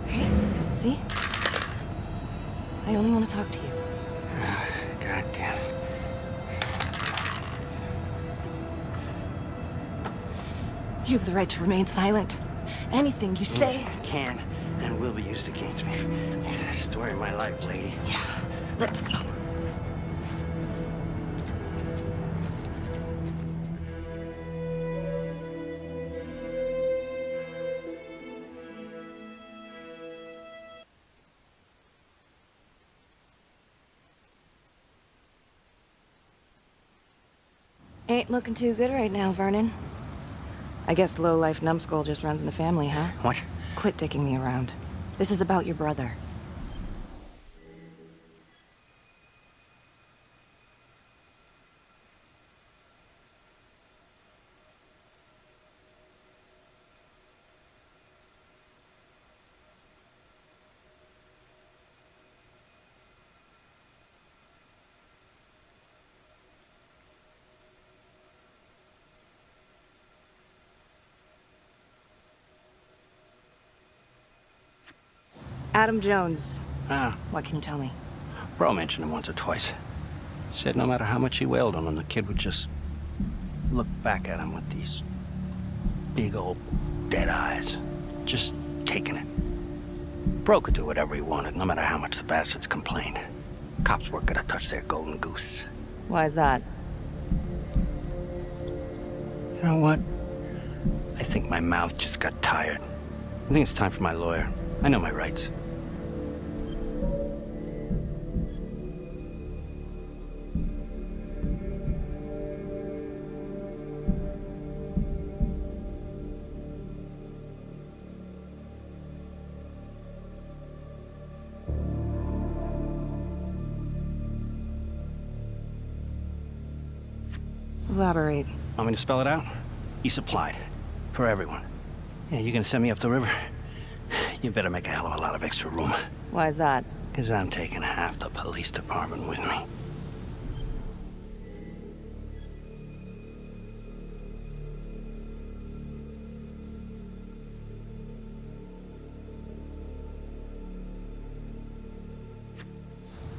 Okay, see? I only want to talk to you. God damn it. You have the right to remain silent. Anything you say Can and will be used against me. Story of my life, lady. Yeah, let's go. Ain't looking too good right now, Vernon. I guess low-life numbskull just runs in the family, huh? What? Quit dicking me around. This is about your brother. Adam Jones. What can you tell me? Bro mentioned him once or twice. Said no matter how much he wailed on him, the kid would just look back at him with these big old dead eyes. Just taking it. Bro could do whatever he wanted, no matter how much the bastards complained. Cops weren't gonna touch their golden goose. Why is that? You know what? I think my mouth just got tired. I think it's time for my lawyer. I know my rights. Elaborate. Want me to spell it out? He supplied. For everyone. Yeah, you're gonna send me up the river? You better make a hell of a lot of extra room. Why is that? Because I'm taking half the police department with me.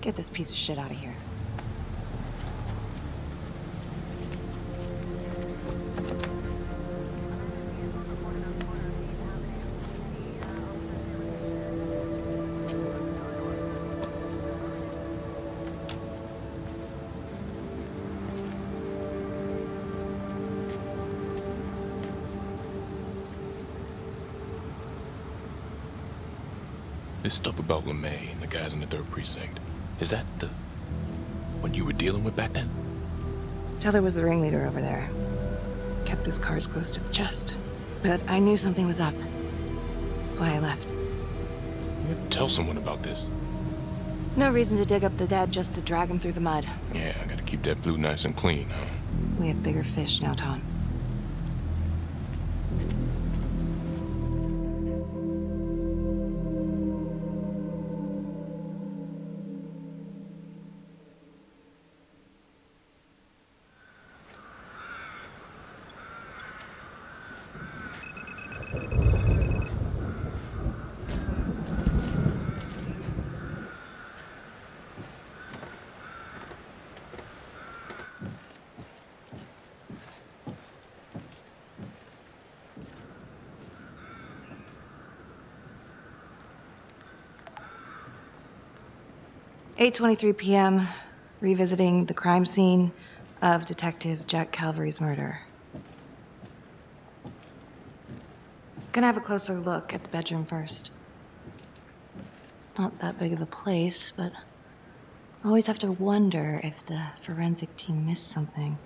Get this piece of shit out of here. This stuff about LeMay and the guys in the 3rd Precinct, is that what you were dealing with back then? Teller was the ringleader over there. Kept his cards close to the chest. But I knew something was up. That's why I left. You have to tell someone about this. No reason to dig up the dead just to drag him through the mud. Yeah, I gotta keep that blue nice and clean, huh? We have bigger fish now, Tom. "8:23 p.m., revisiting the crime scene of Detective Jack Calvary's murder. Gonna have a closer look at the bedroom first. It's not that big of a place, but I always have to wonder if the forensic team missed something.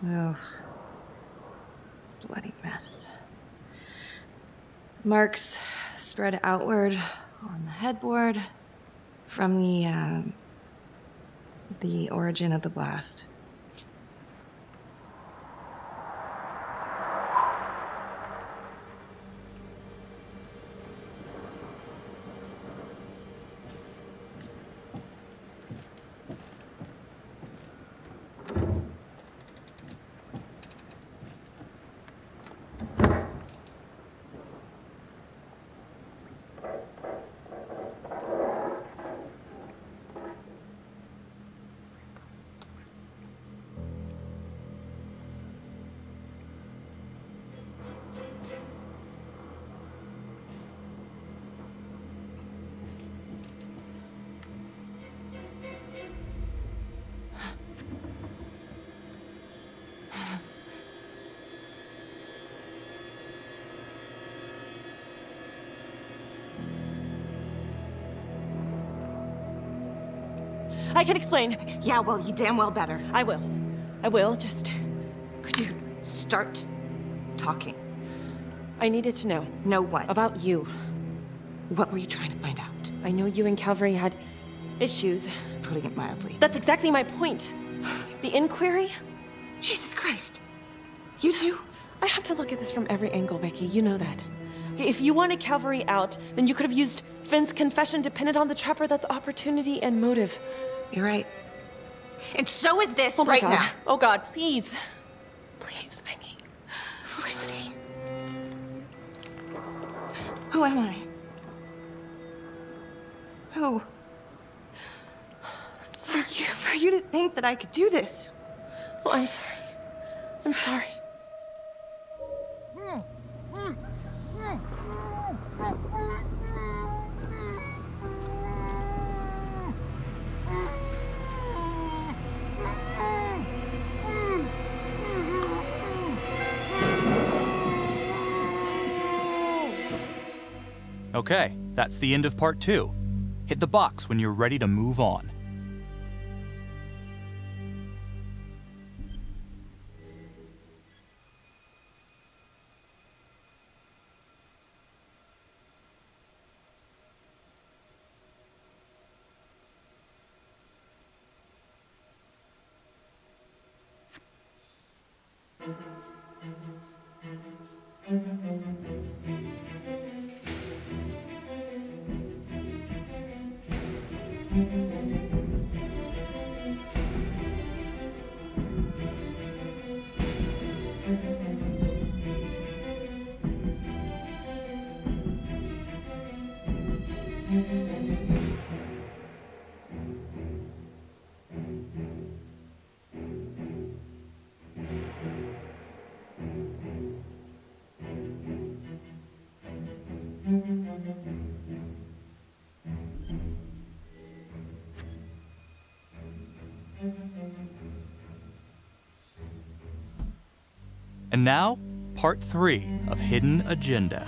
Oh, bloody mess. Marks spread outward on the headboard from the the origin of the blast. I can explain. Yeah, well, you damn well better. I will. I will, just... Could you start talking? I needed to know. Know what? About you. What were you trying to find out? I know you and Calvary had issues. It's putting it mildly. That's exactly my point. The inquiry? Jesus Christ. You too? I have to look at this from every angle, Becky. You know that. Okay, if you wanted Calvary out, then you could have used Finn's confession to pin it on the trapper. That's opportunity and motive. You're right. And so is this Oh my right God. now. Oh God, please. Please, Becky. Felicity. Who am I? Who? I'm sorry. For you to think that I could do this. Oh, I'm sorry. I'm sorry. Okay, that's the end of part 2. Hit the box when you're ready to move on. And now, part 3 of Hidden Agenda.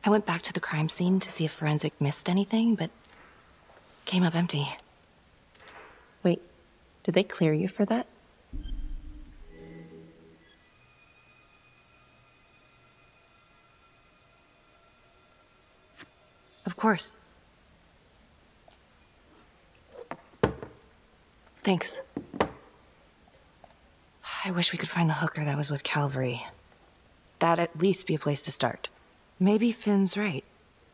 I went back to the crime scene to see if forensic missed anything, but came up empty. Wait, did they clear you for that? Of course. Thanks. I wish we could find the hooker that was with Calvary. That'd at least be a place to start. Maybe Finn's right,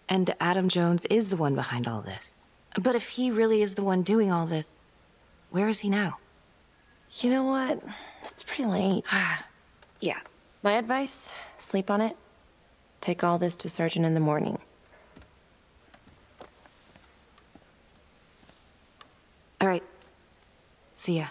and Adam Jones is the one behind all this. But if he really is the one doing all this, where is he now? You know what? It's pretty late. Yeah. My advice, sleep on it. Take all this to Sergeant in the morning. All right. See ya.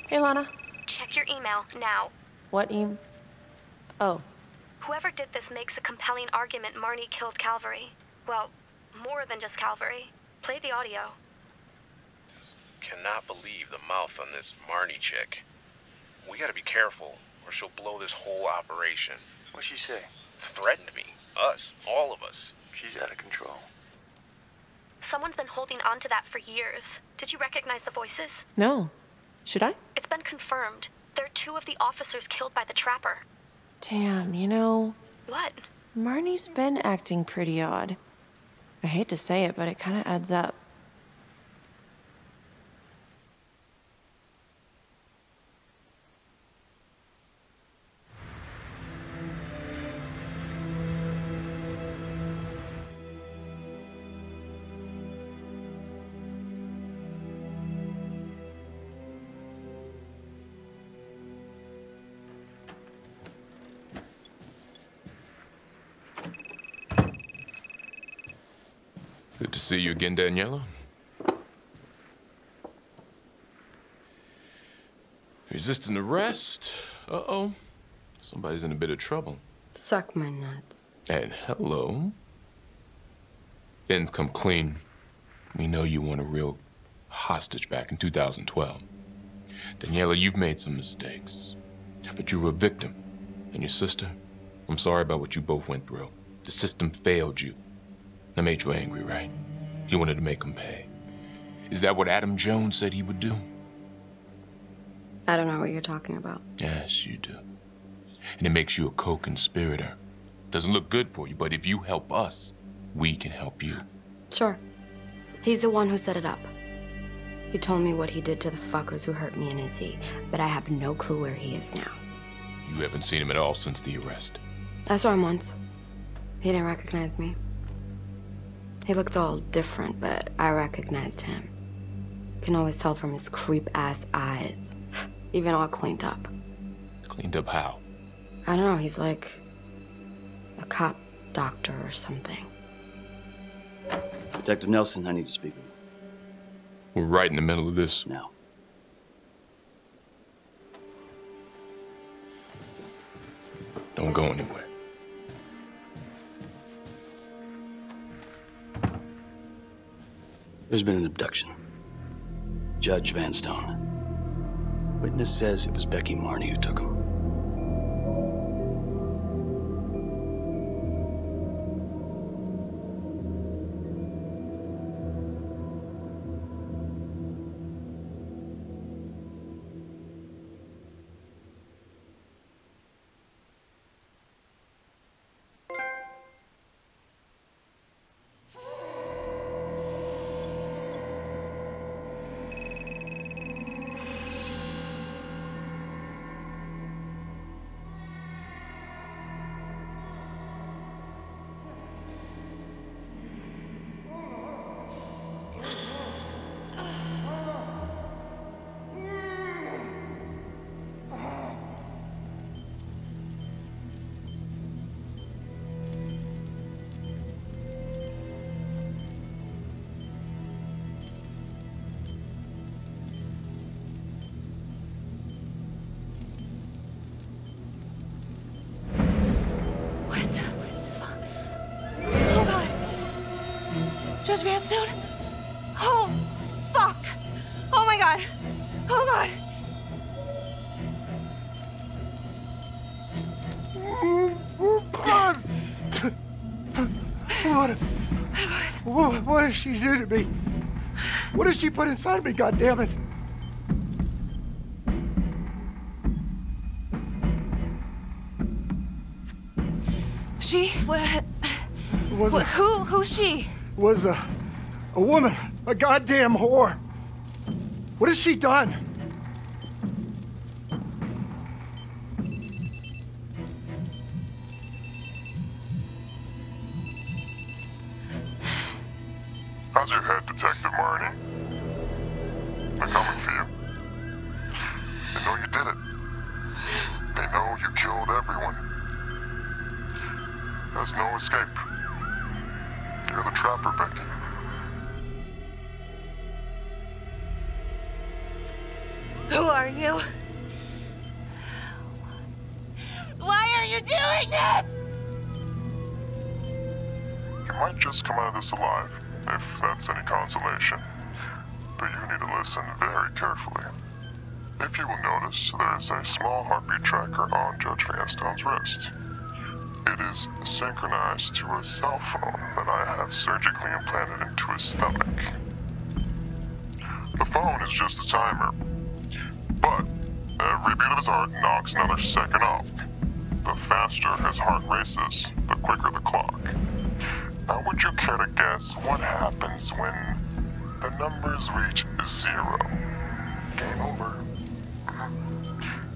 Hey, Lana. Check your email, now. What email? Oh. Whoever did this makes a compelling argument Marnie killed Calvary. Well, more than just Calvary. Play the audio. Cannot believe the mouth on this Marnie chick. We gotta be careful, or she'll blow this whole operation. What'd she say? Threatened me. Us. All of us. She's out of control. Someone's been holding on to that for years. Did you recognize the voices? No. Should I? It's been confirmed. They're 2 of the officers killed by the trapper. Damn, you know... What? Marnie's been acting pretty odd. I hate to say it, but it kind of adds up. Good to see you again, Daniela. Resisting arrest? Uh-oh. Somebody's in a bit of trouble. Suck my nuts. And hello. Finn's come clean. We know you weren't a real hostage back in 2012. Daniela, you've made some mistakes. But you were a victim. And your sister, I'm sorry about what you both went through. The system failed you. That made you angry, right? You wanted to make him pay. Is that what Adam Jones said he would do? I don't know what you're talking about. Yes, you do. And it makes you a co-conspirator. Doesn't look good for you, but if you help us, we can help you. Sure. He's the one who set it up. He told me what he did to the fuckers who hurt me and Izzy, but I have no clue where he is now. You haven't seen him at all since the arrest. I saw him once. He didn't recognize me. He looked all different, but I recognized him. Can always tell from his creep-ass eyes. Even all cleaned up. Cleaned up how? I don't know, he's like a cop doctor or something. Detective Nelson, I need to speak with you. We're right in the middle of this. Now. Don't go anywhere. There's been an abduction. Judge Vanstone. Witness says it was Becky Marnie who took him. Judge Vanstone? Oh, fuck! Oh my god! Oh god! What does she do to me? What does she put inside me, goddammit? She? Who's she? Was a woman, a goddamn whore. What has she done? How's your head, Detective Marnie? They're coming for you. They know you did it. They know you killed everyone. There's no escape. You're the trapper, Becky. Who are you? Why are you doing this? You might just come out of this alive, if that's any consolation. But you need to listen very carefully. If you will notice, there is a small heartbeat tracker on Judge Vanstone's wrist. It is synchronized to a cell phone that I have surgically implanted into his stomach. The phone is just a timer, but every beat of his heart knocks another second off. The faster his heart races, the quicker the clock. Now, would you care to guess what happens when the numbers reach 0? Game over.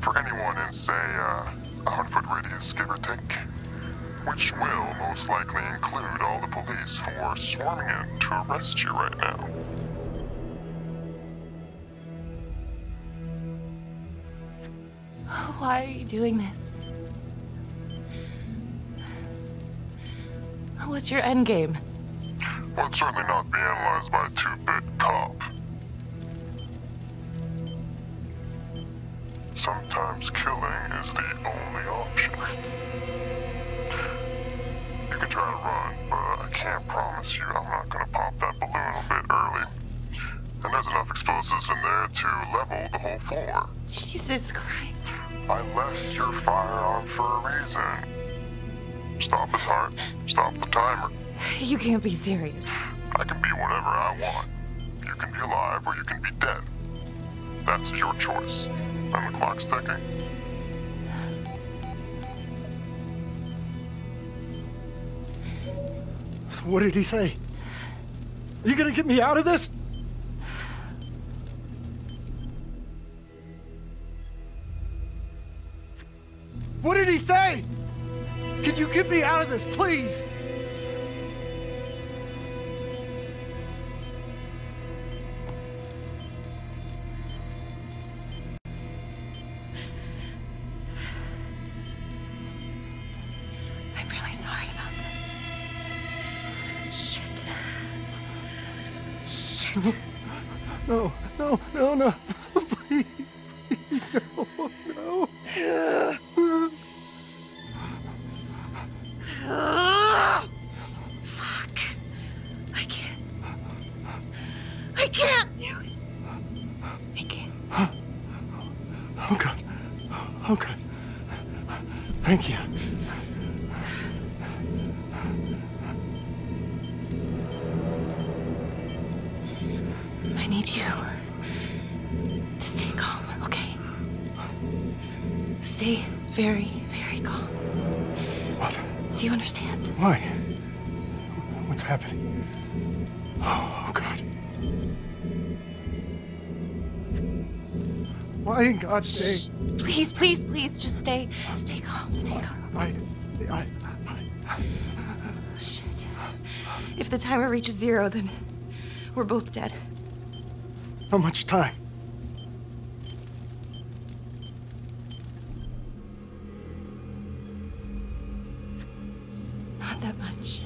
For anyone in, say, a 100-foot radius, give or take, which will most likely include all the police who are swarming in to arrest you right now. Why are you doing this? What's your endgame? Well, it's certainly not be analyzed by a 2-bit cop. Sometimes killing is the only option. What? You can try to run, but I can't promise you I'm not gonna pop that balloon a bit early. And there's enough explosives in there to level the whole floor. Jesus Christ. I left your firearm for a reason. Stop his heart, stop the timer. You can't be serious. I can be whatever I want. You can be alive or you can be dead. That's your choice. And the clock's ticking. So what did he say? Are you gonna get me out of this? What did he say? Could you get me out of this, please? I'm really sorry about this. Shit. Shit. No, no, no, no. Please, please, no, no. Fuck. I can't. I can't do it. I can't. Oh, God. Oh, God. Thank you. I need you to stay calm, okay? Stay very, very calm. What? Do you understand? Why? What's happening? Oh, God. Why in God's name? Please, please, please, just stay calm, stay calm. I... Shit. If the timer reaches 0, then we're both dead. How much time? Not that much.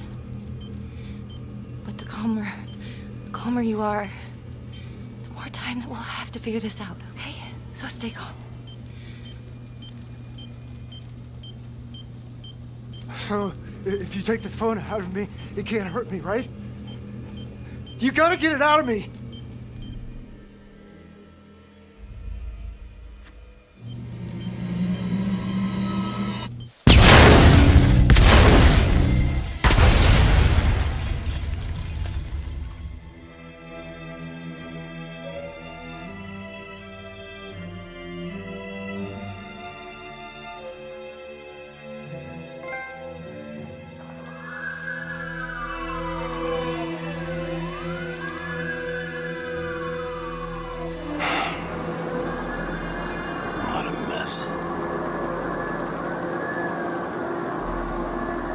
But the calmer you are, the more time that we'll have to figure this out, okay? So stay calm. So, if you take this phone out of me, it can't hurt me, right? You gotta get it out of me!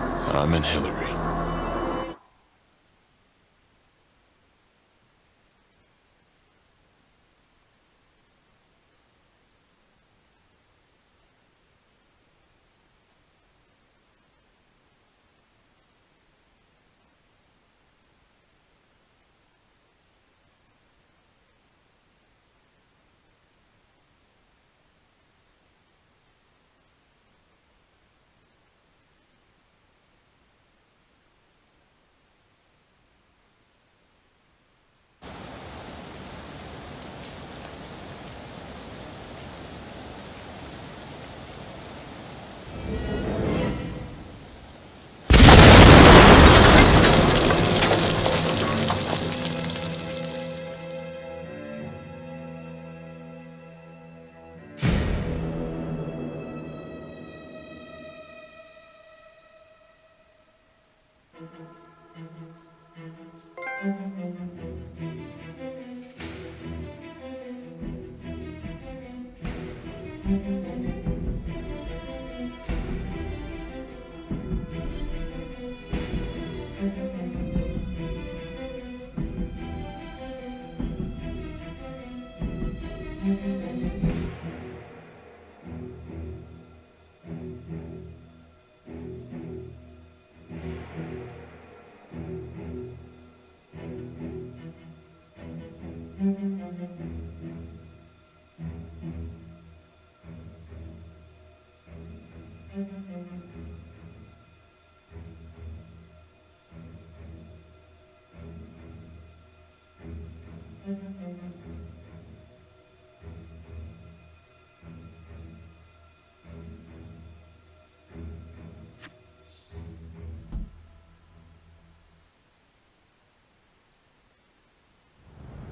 Simon Hillary.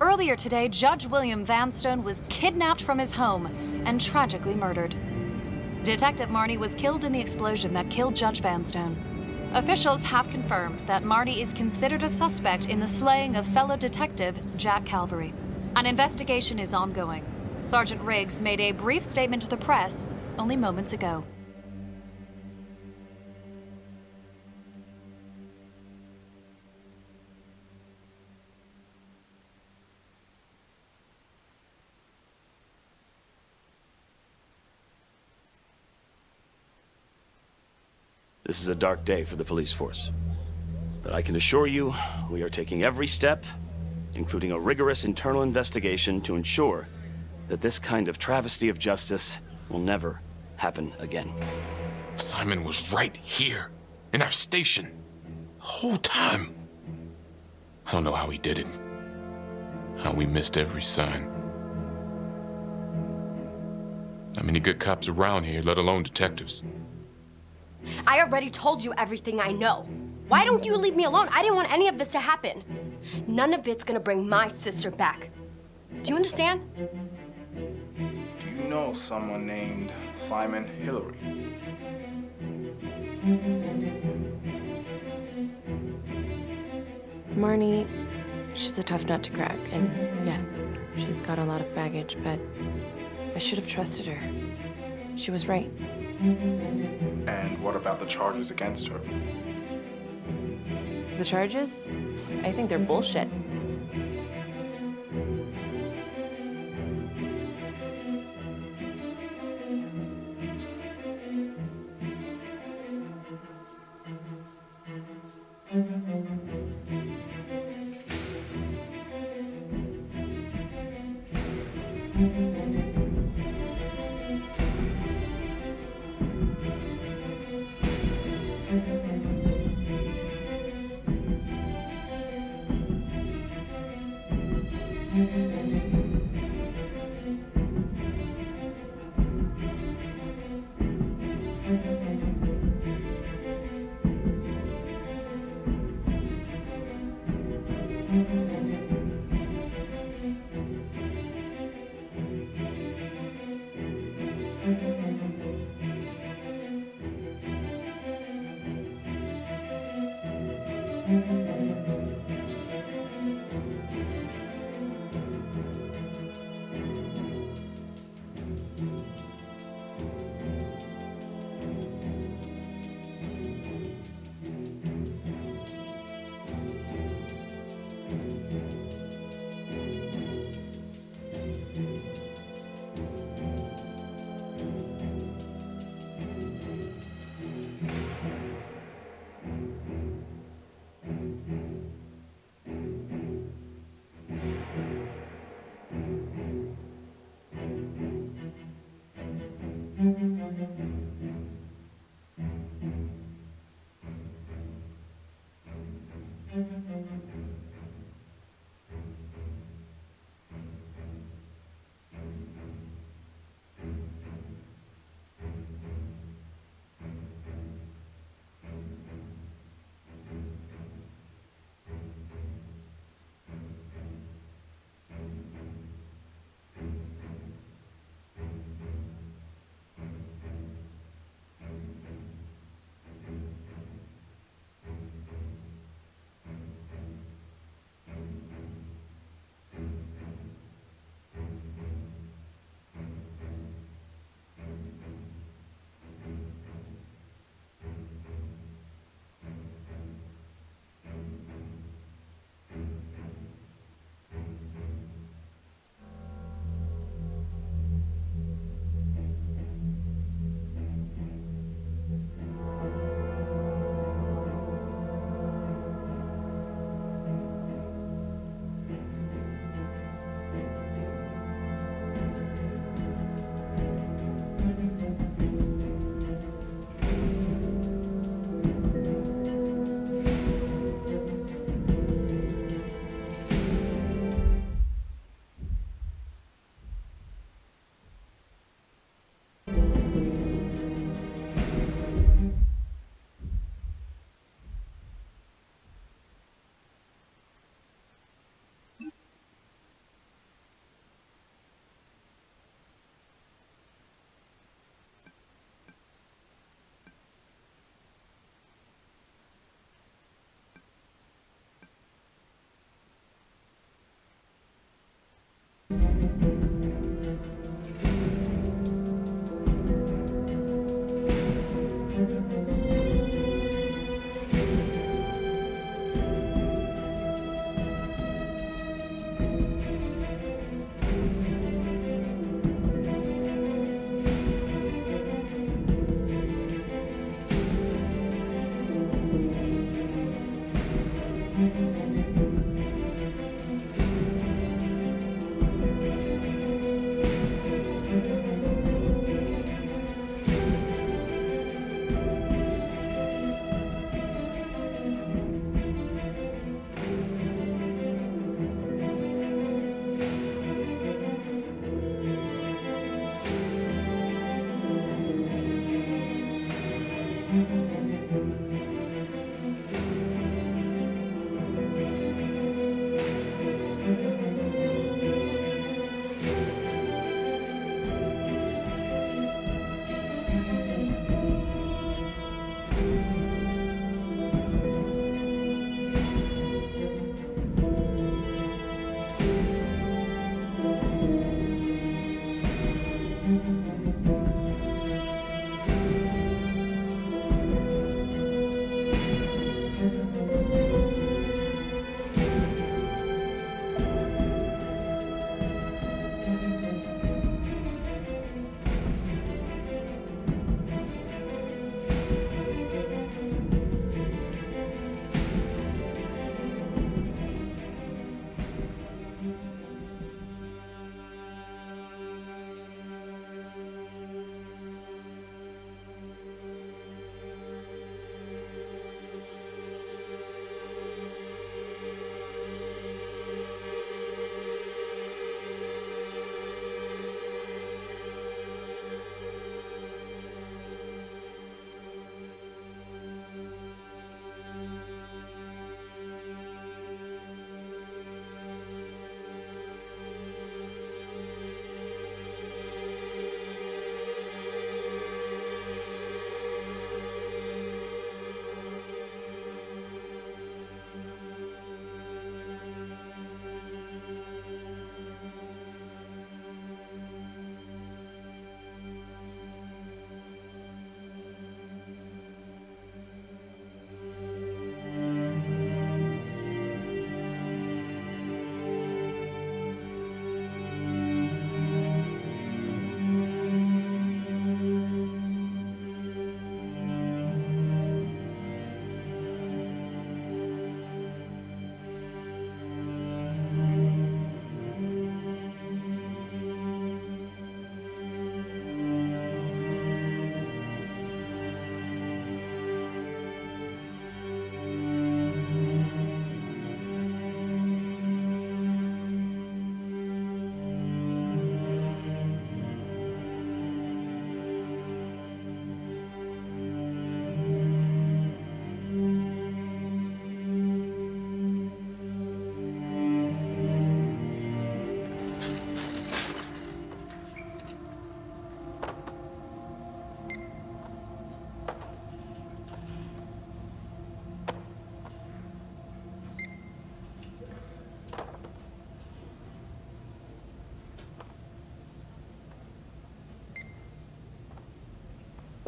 Earlier today, Judge William Vanstone was kidnapped from his home and tragically murdered. Detective Marnie was killed in the explosion that killed Judge Vanstone. Officials have confirmed that Marnie is considered a suspect in the slaying of fellow detective Jack Calvary. An investigation is ongoing. Sergeant Riggs made a brief statement to the press only moments ago. This is a dark day for the police force. But I can assure you, we are taking every step, including a rigorous internal investigation, to ensure that this kind of travesty of justice will never happen again. Simon was right here, in our station, the whole time. I don't know how he did it. How we missed every sign. How many good cops around here, let alone detectives? I already told you everything I know. Why don't you leave me alone? I didn't want any of this to happen. None of it's gonna bring my sister back. Do you understand? Do you know someone named Simon Hillary? Marnie, she's a tough nut to crack, and yes, she's got a lot of baggage, but I should have trusted her. She was right. And what about the charges against her? The charges? I think they're bullshit.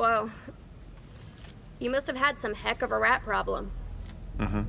Whoa. You must have had some heck of a rat problem. Mm-hmm.